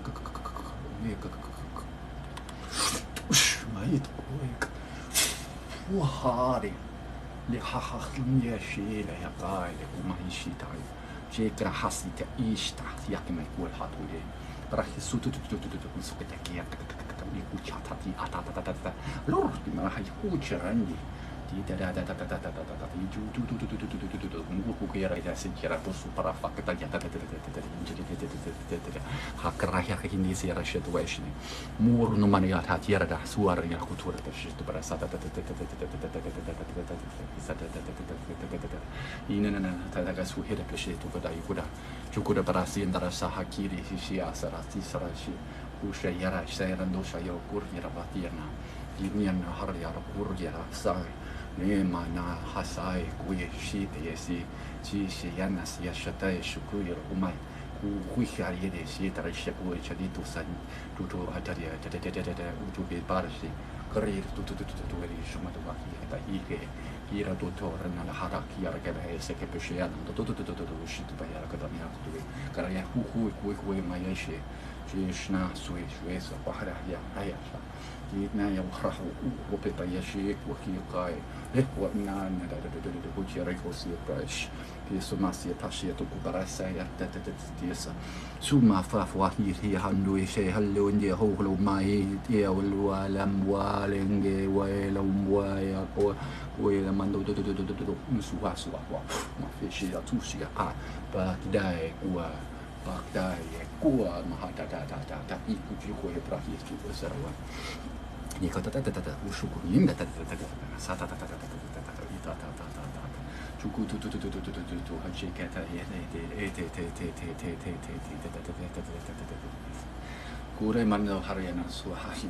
mayit koyk وهاري لحاخن يا شيله يا قايله وما يشي تعي جيك راح حسي تعيش تحت ياك ما يقول حاطولي راح يسوتو سوكتك يا يقول شاتاتي اتاتاتاتا لور ما راح يقول شرندي Mana hasai kuye shi de si chi shi yana si shatai shukuyo umai ku khari de si tara shaku chadi tu san tu ataria tu be barshi kari tu ri shuma tu baki ta ike ira tu torna la haraki ara ke be se ke peshian tu shi tu ba ya ka da ya tu kara ya ku mai shi shna sui so bahra ya aya na ya wahra o pe pa yashi ko ki kai wa na ko chi ra ko si prash pi so masi ta shi to ku barasa ya ta tiesa suma fa hi handu she hallo inde ho lo mai ya wal alam walenge wa lam wa ya ko la mando su wa ma fi shi ya tu shi a ba dai wa ba dai ko ma ha ta i ku ji ko e pra hi tu sa wa你可无数个音的撒主顾很些个古来蛮多哈人说哈心。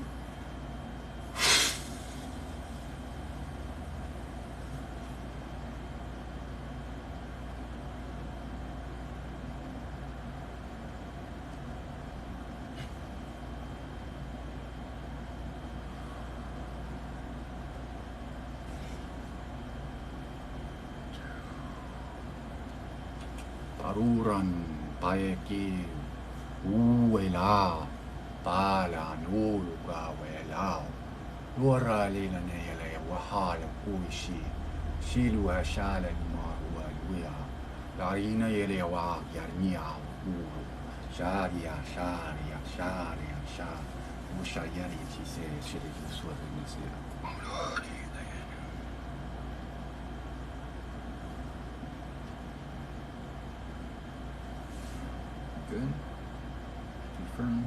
Paruran paeki uela pala nuluga wela luora lina nele wahala kuishi shilua shala ma huwa luya la ina yele wa yarnia uru sharia sha usha yari ti se shiri suwa ni se good. Confirm.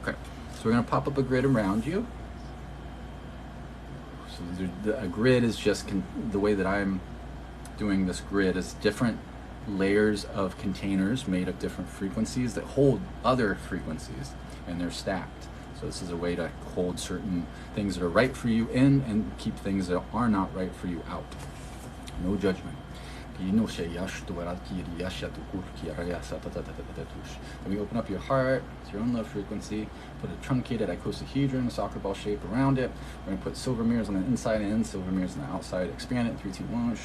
Okay, so we're going to pop up a grid around you. So a grid is just the way that I'm doing this grid is different layers of containers made of different frequencies that hold other frequencies, and they're stacked. So this is a way to hold certain things that are right for you in and keep things that are not right for you out. No judgment. Then we open up your heart, it's your own love frequency, put a truncated icosahedron, soccer ball shape around it. We're going to put silver mirrors on the inside and silver mirrors on the outside. Expand it, 3, 2, 1, hold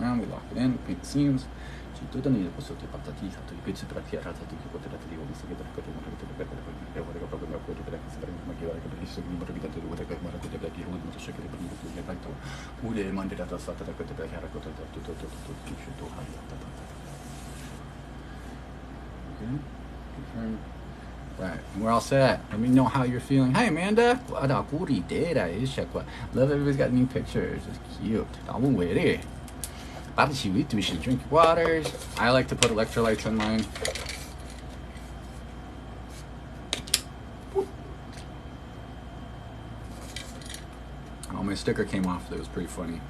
around, we lock it in, paint the seams. Right, we're all set. Let me know how you're feeling. Hi, Amanda. Love everybody's got new pictures. It's cute. We should drink waters. I like to put electrolytes in mine. Oh, my sticker came off. That was pretty funny.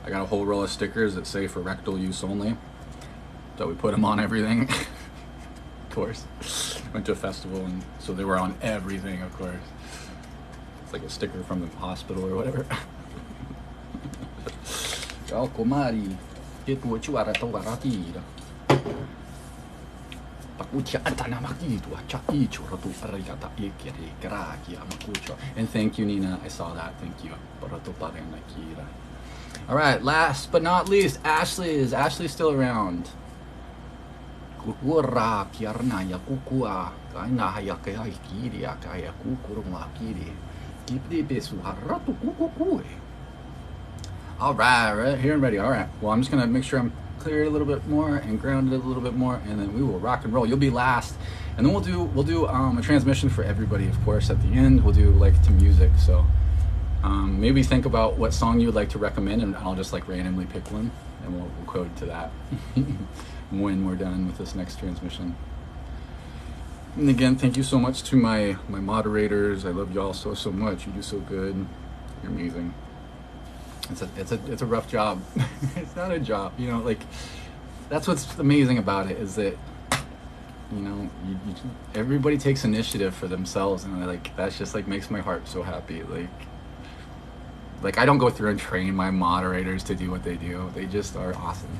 I got a whole roll of stickers that say for rectal use only. So we put them on everything. Of course. Went to a festival, and so they were on everything, of course. It's like a sticker from the hospital or whatever. Ciao Komari, che tu ci guarda tu guardatira. Pakutia antana makitu, cha ichu ratu arigata ikiri grakia makucho. And thank you, Nena. I saw that. Thank you. Barato parena kira. All right, last but not least, Ashley. Is Ashley still around? Kukura kiarna ya kukua kaina hayaka kiri akaya kukuruma kiri. Kipri besu haratu kukukue. All right, here and ready. All right. Well, I'm just gonna make sure I'm cleared a little bit more and grounded a little bit more, and then we will rock and roll. You'll be last, and then we'll do a transmission for everybody, of course. At the end, we'll do like to music. So Maybe think about what song you would like to recommend, and I'll just like randomly pick one, and we'll code to that when we're done with this next transmission. And again, thank you so much to my moderators. I love y'all so much. You do so good. You're amazing. It's a rough job. It's not a job, you know. Like, that's what's amazing about it, is that, you know, everybody takes initiative for themselves, and like that's just like makes my heart so happy. Like I don't go through and train my moderators to do what they do. They just are awesome.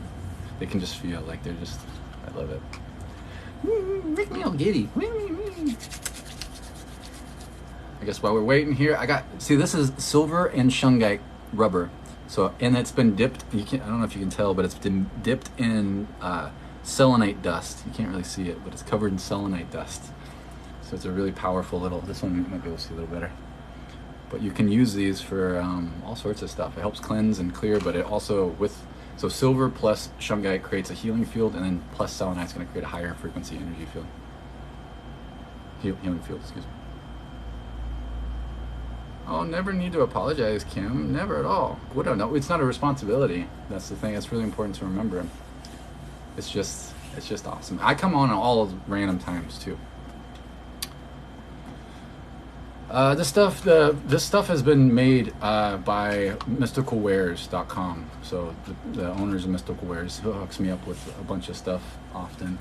They can just feel like they're just, I love it. Make me all giddy. I guess while we're waiting here, see, this is silver and shungite rubber. So, and it's been dipped, I don't know if you can tell, but it's been dipped in selenite dust. You can't really see it, but it's covered in selenite dust. So it's a really powerful little, this one you might be able to see a little better. But you can use these for all sorts of stuff. It helps cleanse and clear, but it also, so silver plus shungite creates a healing field, and then plus selenite is going to create a higher frequency energy field. Healing field, excuse me. Oh, never need to apologize, Kim. Never at all. No, it's not a responsibility. That's the thing. It's really important to remember. It's just awesome. I come on all random times too. This stuff has been made by mysticalwares.com. So the owners of Mystical Wares hooks me up with a bunch of stuff often.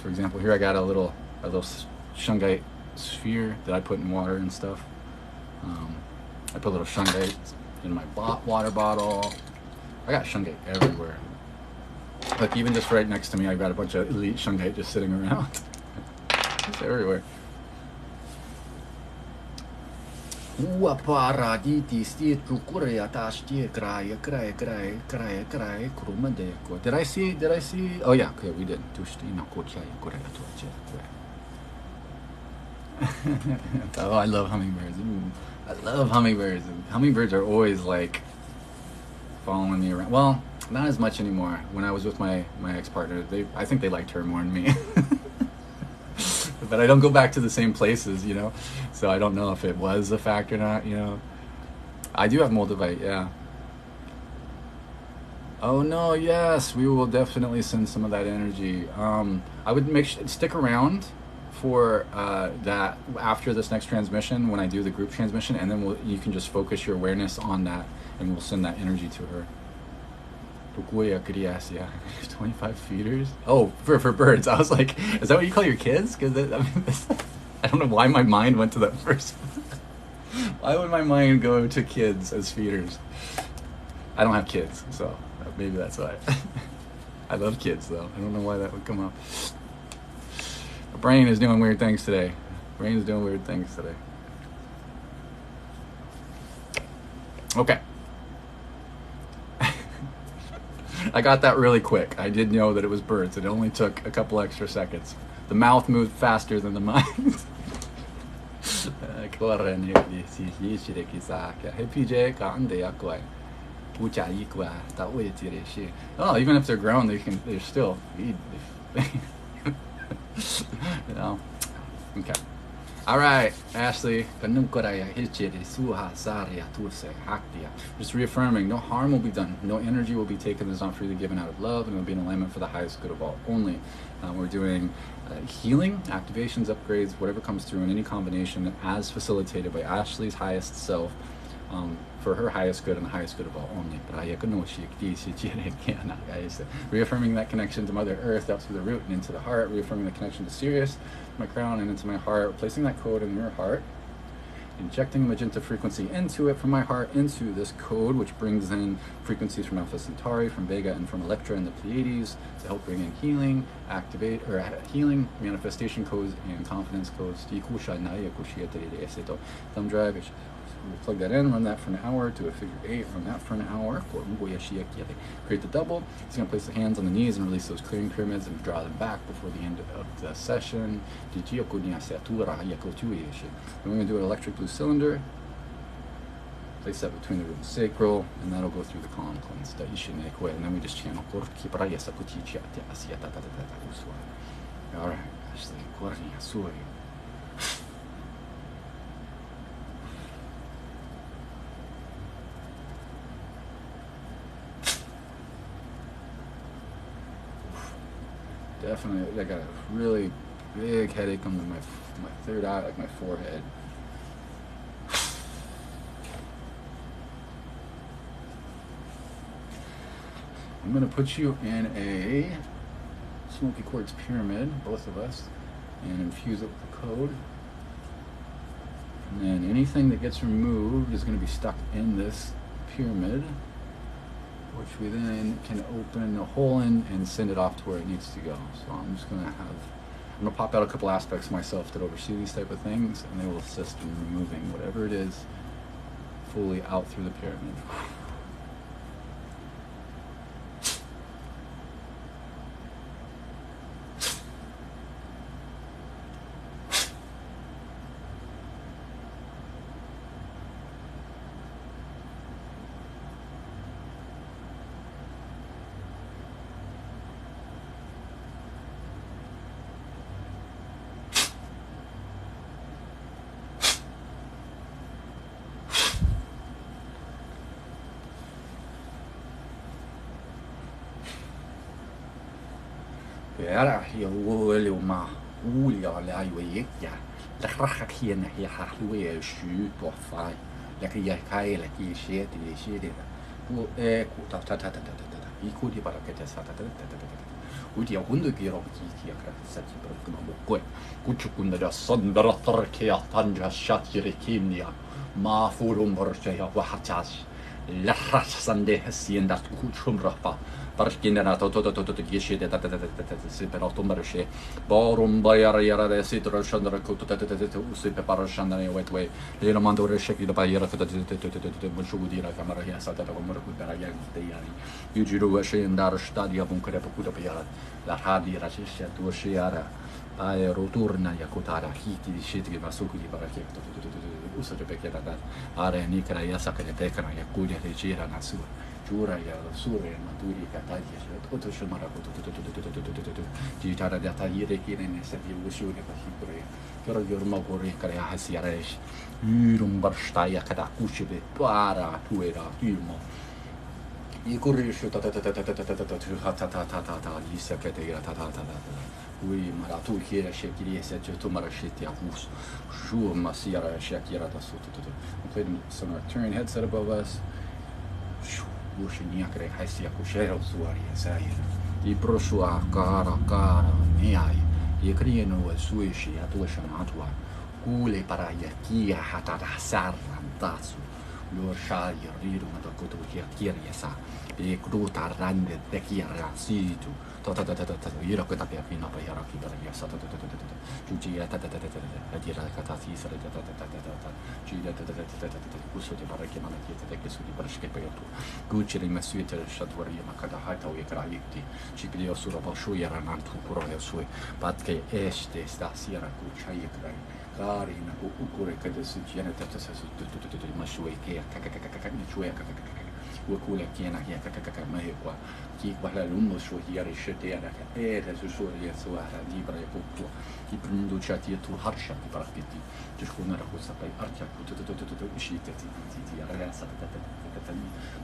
For example, here I got a little shungite sphere that I put in water and stuff. I put a little shungite in my water bottle. I got shungite everywhere. Like, even just right next to me, I got a bunch of elite shungite just sitting around. It's everywhere. Did I see? Oh yeah, okay, we did. Oh, I love hummingbirds. I love hummingbirds. Hummingbirds are always like following me around. Well, not as much anymore. When I was with my ex-partner, I think they liked her more than me. But I don't go back to the same places, you know, so I don't know if it was a fact or not, you know. I do have Moldavite, yeah. Oh no, yes, we will definitely send some of that energy. I would stick around for that after this next transmission, when I do the group transmission, and then you can just focus your awareness on that, and we'll send that energy to her. 25 feeders? Oh, for birds. I was like, is that what you call your kids? Because I don't know why my mind went to that first. Why would my mind go to kids as feeders? I don't have kids, so maybe that's why. I love kids, though. I don't know why that would come up. My brain is doing weird things today. Okay. I got that really quick. I did know that it was birds. It only took a couple extra seconds. The mouth moved faster than the mind. Hey PJ, oh, even if they're grown, they're still feed. You know. Okay. All right, Ashley. Just reaffirming, no harm will be done. No energy will be taken that is not freely given out of love, and it will be in alignment for the highest good of all only. We're doing healing, activations, upgrades, whatever comes through in any combination as facilitated by Ashley's highest self, for her highest good and the highest good of all only. Reaffirming that connection to Mother Earth out through the root and into the heart. Reaffirming the connection to Sirius, my crown, and into my heart. Placing that code in your heart. Injecting magenta frequency into it from my heart, into this code, which brings in frequencies from Alpha Centauri, from Vega, and from Electra and the Pleiades to help bring in healing, healing, manifestation codes, and confidence codes. Thumb drive. We'll plug that in, run that for an hour, do a figure 8, run that for an hour. Create the double. He's going to place the hands on the knees and release those clearing pyramids and draw them back before the end of the session. Then we're going to do an electric blue cylinder. Place that between the root and sacral, and that'll go through the column cleanse. And then we just channel. Alright, Ashley. definitely, I got a really big headache on my third eye, like my forehead. I'm gonna put you in a smoky quartz pyramid, both of us, and infuse it with the code. And then anything that gets removed is gonna be stuck in this pyramid, which we then can open a hole in and send it off to where it needs to go. So I'm gonna pop out a couple aspects of myself that oversee these type of things, and they will assist in removing whatever it is fully out through the pyramid. Era eu uma ulha lá eu ia la racha kiena hi ha lue shu to fai la que ya kai la que shete ku ku ta I kudi para que te sata udi a hunde giro ki ka sati per kuma ko kuchukunda da sondara tarkia tanja shatire kimnia ma furum borche ya wa hatas la rasande hasienda kuchum rapa parskindena to yeshede se per automarische barum bayar yara de sitro shandra kutu usi pe parashandane wetwe le mando resheki da bayara mushudira kamera ya sata da komor ku para ya deyari yujiru washendar stadia bunkere pokuda bayara la hadi rashisha tu shiara ai roturna ya kutara hiti di shiti ma suku di barake usa de pekera da are ni kra ya sakane tekra ya kuja de gira na su jura ya sure maturi katagi otto shomara ti tara da tagire kine ne se vi usure pa hibre però yorma gore kra ya hasiaresh urum barstaya kada kushbe para tuera ilmo I corrisce ta lisa che te oui maratu chiera shekiri se tu marashiti avus shu masira shakira da sotto some turn headset above us Ushinia kre haisia kushero suari sai I prosua cara neai I krieno suishi atuashanatua kule para yakia hatada sarran tasu Lor shai riru matakoto kiria sa e kruta rande de kiria situ ira kota pe fina pa yara ki para ya sa juji ya adira katati sare juji kuso de para ke mana ki te kesu di barshke pe yotu guchiri masuita shadwari makada hata o ekra yikti chipili osura pa shu yara nantu kuro ya sui patke este sta sira ku chai ekra Kari na ukure kada sujiana tata sasu mashuai ke ni chue ukule kiena kia mai kwa ki wala lumo shu hiari shete ana era su ya suara libra e puppo ki prendu chati tu harsha ki parkiti tishkuna ra kusa pai archa ushite ti ragazza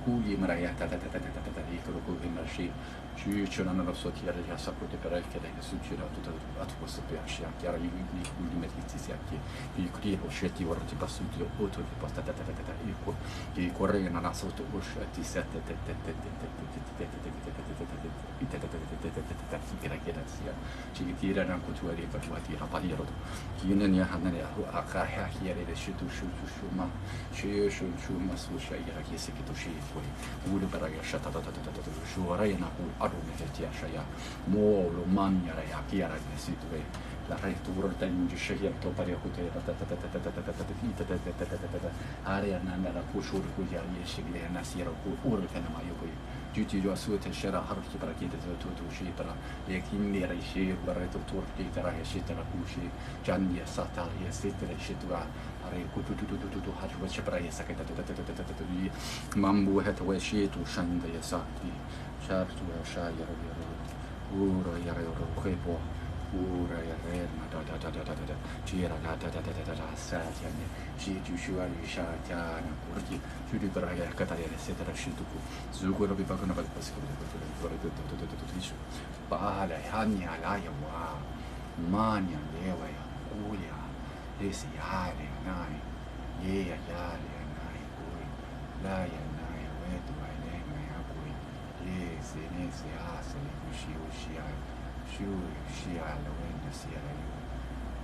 kuli maraya ikro ko marshi ci non lo so chi era già saputo per che lei succederà tutto a questo piace anche ara i mettizi si anche I cri oscetti ora ti passo tutti auto che porta i corre non ha sotto oscetti sette che sia ci tirano anche tu eri per la tira pariro chi non ne ha ne a cara chiare le shu ma ma su shaira che si che tu shi poi uno per la shata shu reina arume che shaya mo lo mangiare a chiara ne si tu la rettura del shahir to pare ku te area nanda la kushur ku ya yeshigile nasira ku ur kana ma yoku tutti jo asute shara harki para che tu shi para le kimmi rishi barreto turti tara yeshita la kushi janni sata yesita shitua are ku tu haju shapra yesakata mambu het we shi tu shanda yesati shartu shayara uro yara ro khepo Ura ya red ma da da da da da da da. Jira da da da da da da da sa ya ne. Ji ju shu ari sha ta na kurki. Ju di bara ya kata ya se tara shi tuku. Zu go ro bi ba kana ba pas ko ko to to ba la ya ni ala ya wa. Ma ni le wa ya ku ya. Le si ya le nai. Ye ya ya le nai ku. La ya nai we tu ai le nai ya ku. Ye se ne se ha se le ku shi o shi ai. Shu shi ai le we ne si ala yu.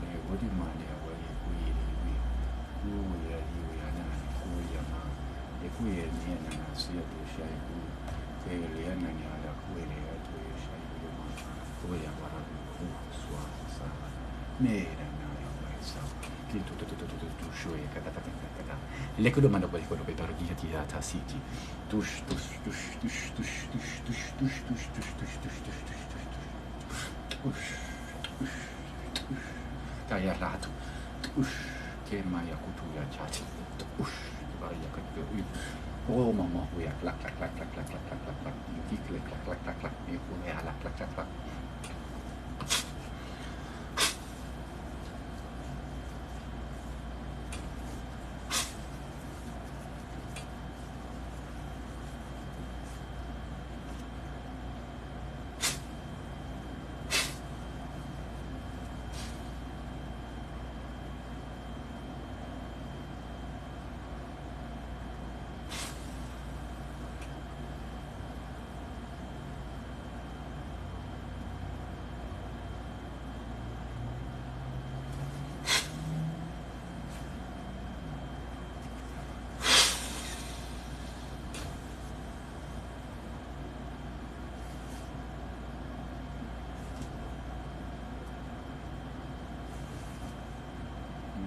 Le wo di ma le wa ye ku ye le wi. Ku ya yu ya na ku ya ma. E ku ye ni na na si ya tu shi ai ku. Ke le na ni ala ku le ya tu ye shi ai ku ma. Ku ya wa ra ku swa sa. Me na na ya wa sa. Ki tu shu ye ka ta ta ta ta. Le ku do ma do ko do be tar gi ya ti ya ta si ti. Tush tush tush tush tush tush tush tush tush tush tush tush tush tush kaya ratu ke maya kutu ya chachi ya katu oh mama ya klak klak klak klak klak klak klak klak iki klak klak klak klak klak ni ko ya klak klak klak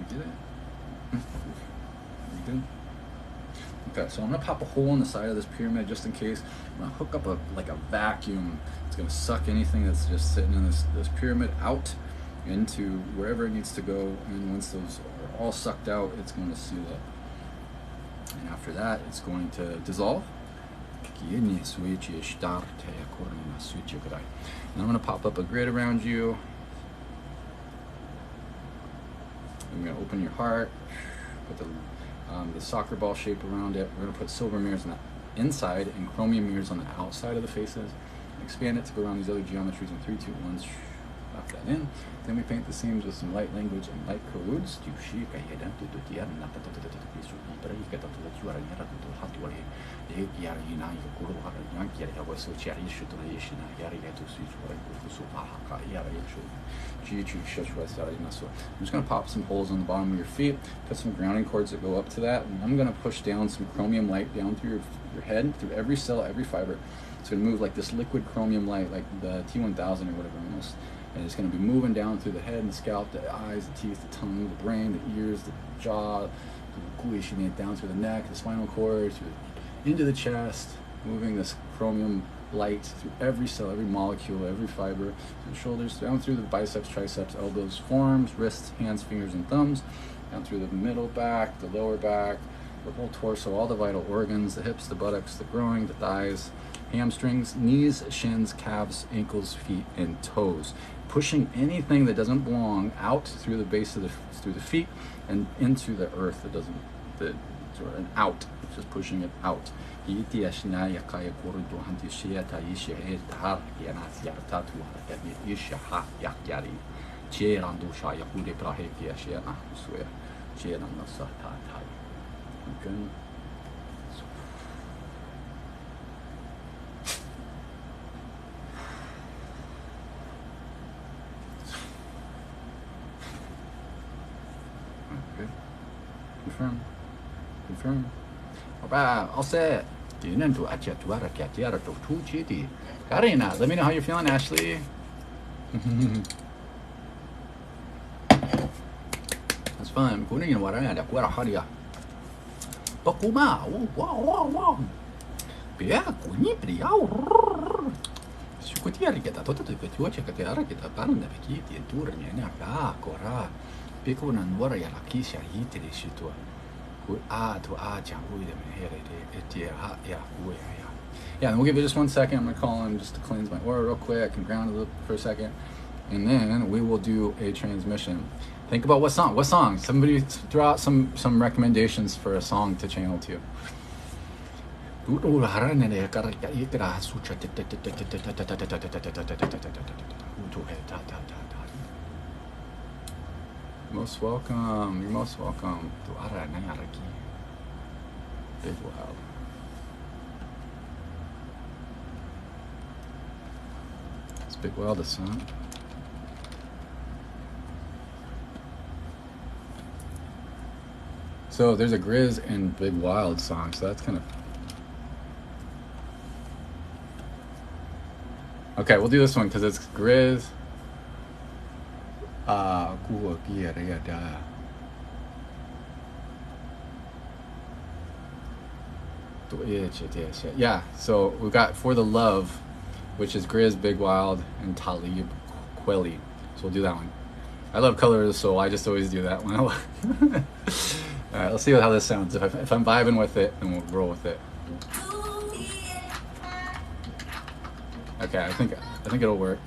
Get it? You okay, so I'm gonna pop a hole in the side of this pyramid just in case. I'm gonna hook up a vacuum. It's gonna suck anything that's just sitting in this pyramid out into wherever it needs to go, and once those are all sucked out, it's going to seal up. And after that, it's going to dissolve. And I'm going to pop up a grid around you. I'm going to open your heart, put the soccer ball shape around it. We're going to put silver mirrors on the inside and chromium mirrors on the outside of the faces. Expand it to go around these other geometries in 3, 2, 1. Lock that in. Then we paint the seams with some light language and light codes. I'm just going to pop some holes on the bottom of your feet, put some grounding cords that go up to that, and I'm going to push down some chromium light down through your head, through every cell, every fiber. It's going to move like this liquid chromium light, like the T1000 or whatever almost. And it's going to be moving down through the head and scalp, the eyes, the teeth, the tongue, the brain, the ears, the jaw, down through the neck, the spinal cord, into the chest, moving this chromium light through every cell, every molecule, every fiber, through the shoulders, down through the biceps, triceps, elbows, forearms, wrists, hands, fingers, and thumbs, down through the middle back, the lower back, the whole torso, all the vital organs, the hips, the buttocks, the groin, the thighs, hamstrings, knees, shins, calves, ankles, feet, and toes. Pushing anything that doesn't belong out through the base of through the feet and into the earth that doesn't, and out, just pushing it out. Okay. Confirm. Confirm. Alright, all set. Karina, let me know how you're feeling, Ashley. That's fun. Yeah, and we'll give it just 1 second. I'm gonna call on just to cleanse my aura real quick and ground it for a second. and then we will do a transmission. Think about what song. What song? Somebody throw out some recommendations for a song to channel to. Most welcome. You're most welcome. Big Wild. It's Big Wild, the song. So there's a Grizz and Big Wild song, so that's kind of... Okay, we'll do this one because it's Grizz. Yeah, so we've got For the Love, which is Grizz, Big Wild, and Talib Kweli. So we'll do that one. I love Color of the Soul. I just always do that one. All right, let's see how this sounds. If I'm vibing with it, then we'll roll with it. Okay, I think it'll work.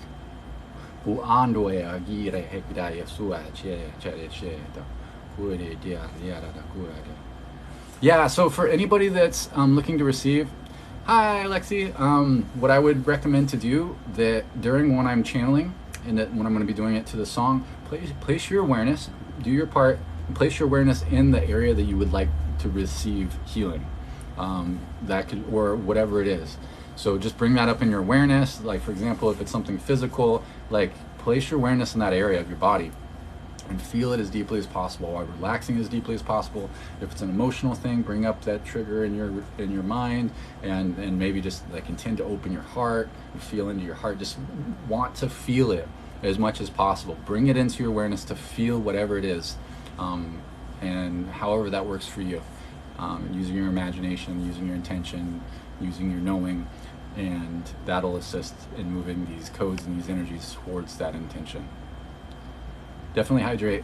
Yeah, so for anybody that's looking to receive, hi Lexi, what I would recommend to do that during when I'm channeling and that when I'm going to be doing it to the song, place your awareness, do your part, and place your awareness in the area that you would like to receive healing. That could, or whatever it is. So just bring that up in your awareness. Like for example, if it's something physical, like place your awareness in that area of your body and feel it as deeply as possible while relaxing as deeply as possible. If it's an emotional thing, bring up that trigger in your mind and maybe just like intend to open your heart and feel into your heart. Just want to feel it as much as possible. Bring it into your awareness to feel whatever it is, and however that works for you. Using your imagination, using your intention, using your knowing, and that'll assist in moving these codes and these energies towards that intention. Definitely hydrate.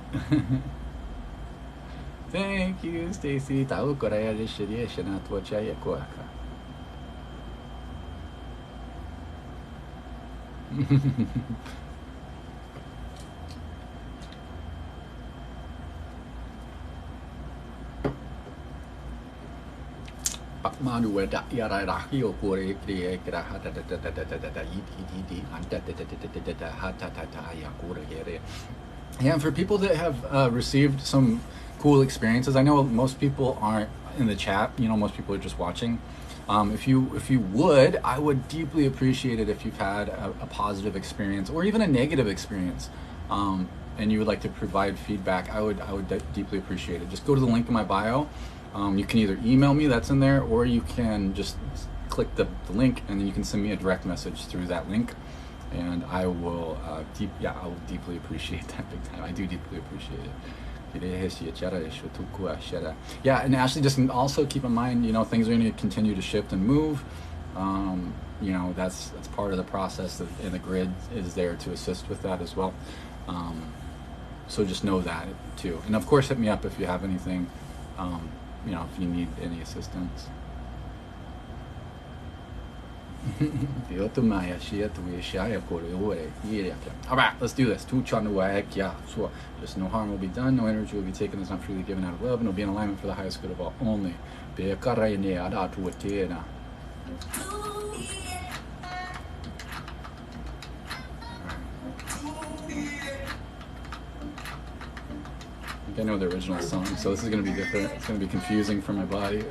Thank you, Stacy. Yeah, and for people that have received some cool experiences, I know most people aren't in the chat, you know, most people are just watching. If you would, I would deeply appreciate it if you've had a positive experience or even a negative experience, and you would like to provide feedback. I would deeply appreciate it. Just go to the link in my bio. You can either email me, that's in there, or you can just click the link and then you can send me a direct message through that link, and I will I will deeply appreciate that big time. I do deeply appreciate it. Yeah, and Ashley, just also keep in mind, you know, things are going to continue to shift and move. You know, that's part of the process, and the grid is there to assist with that as well. So just know that too, and of course hit me up if you have anything. You know, if you need any assistance. Alright, let's do this. Just no harm will be done, no energy will be taken that's not freely given out of love, and will be in alignment for the highest good of all only. I know the original song, so this is going to be different. It's going to be confusing for my body.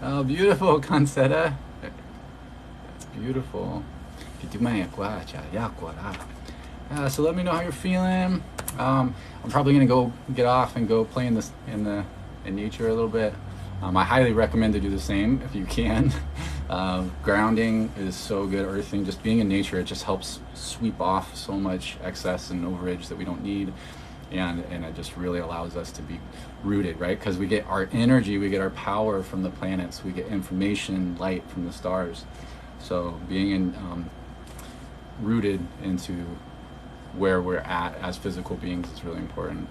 Oh, beautiful, Concetta. That's beautiful. So let me know how you're feeling. I'm probably gonna go get off and go play in nature a little bit. I highly recommend to do the same if you can. Grounding is so good. Earthing, just being in nature, it just helps sweep off so much excess and overage that we don't need, and it just really allows us to be rooted, right? Because we get our energy, we get our power from the planets, we get information, light from the stars. So being rooted into where we're at as physical beings is really important.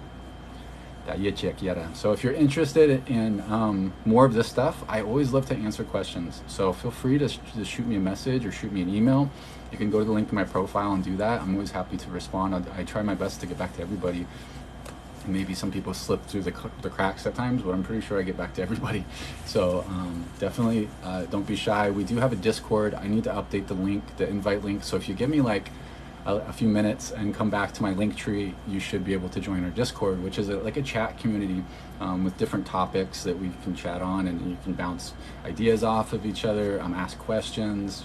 So if you're interested in more of this stuff, I always love to answer questions. So feel free to shoot me a message or shoot me an email. You can go to the link in my profile and do that. I'm always happy to respond. I try my best to get back to everybody. Maybe some people slip through the cracks at times, but I'm pretty sure I get back to everybody. So definitely don't be shy. We do have a Discord. I need to update the link, the invite link. So if you give me like a few minutes and come back to my link tree, you should be able to join our Discord, which is like a chat community with different topics that we can chat on, and you can bounce ideas off of each other, ask questions,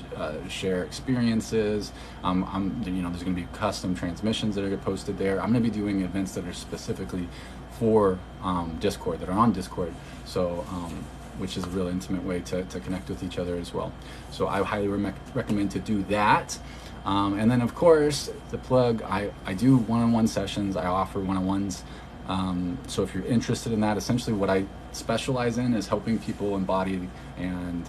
share experiences. There's going to be custom transmissions that are posted there. I'm going to be doing events that are specifically for Discord, that are on Discord. So which is a real intimate way to connect with each other as well. So I highly recommend to do that. And then of course, the plug, I do one-on-one sessions. I offer one-on-ones. So if you're interested in that, essentially what I specialize in is helping people embody and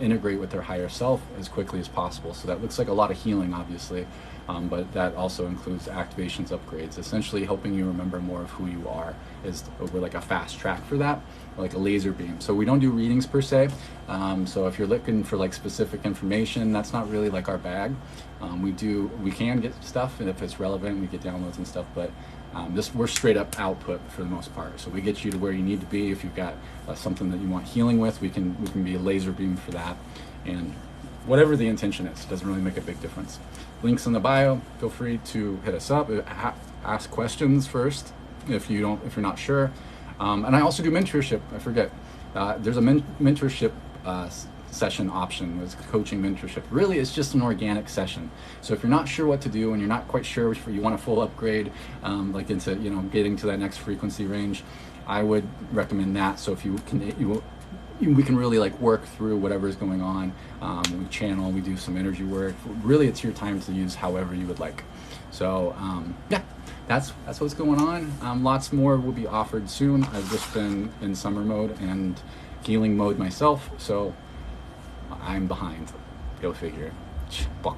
integrate with their higher self as quickly as possible. So that looks like a lot of healing, obviously, but that also includes activations, upgrades, essentially helping you remember more of who you are. We're like a fast track for that, like a laser beam. So we don't do readings per se. So if you're looking for like specific information, that's not really like our bag. We can get stuff, and if it's relevant, we get downloads and stuff, but we're straight up output for the most part. So we get you to where you need to be. If you've got something that you want healing with, we can be a laser beam for that. And whatever the intention is, it doesn't really make a big difference. Links in the bio. Feel free to hit us up. Ask questions first if you're not sure. And I also do mentorship. I forget. There's a mentorship session option with coaching mentorship. Really, it's just an organic session. So if you're not sure what to do and you're not quite sure if you want a full upgrade, like into getting to that next frequency range, I would recommend that. So if we can really like work through whatever is going on. We channel, we do some energy work. Really, it's your time to use however you would like. So yeah, that's what's going on. Lots more will be offered soon. I've just been in summer mode and healing mode myself, so I'm behind. Go figure. But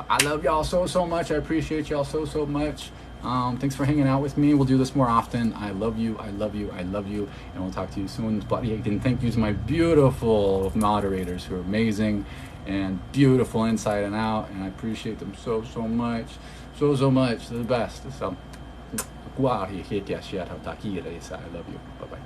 I love y'all so much. I appreciate y'all so much. Thanks for hanging out with me. We'll do this more often. I love you, I love you, I love you, and we'll talk to you soon. And thank you to my beautiful moderators who are amazing and beautiful inside and out, and I appreciate them so much. So much. They're the best. So go out here, hit that shit. I love you. Bye bye.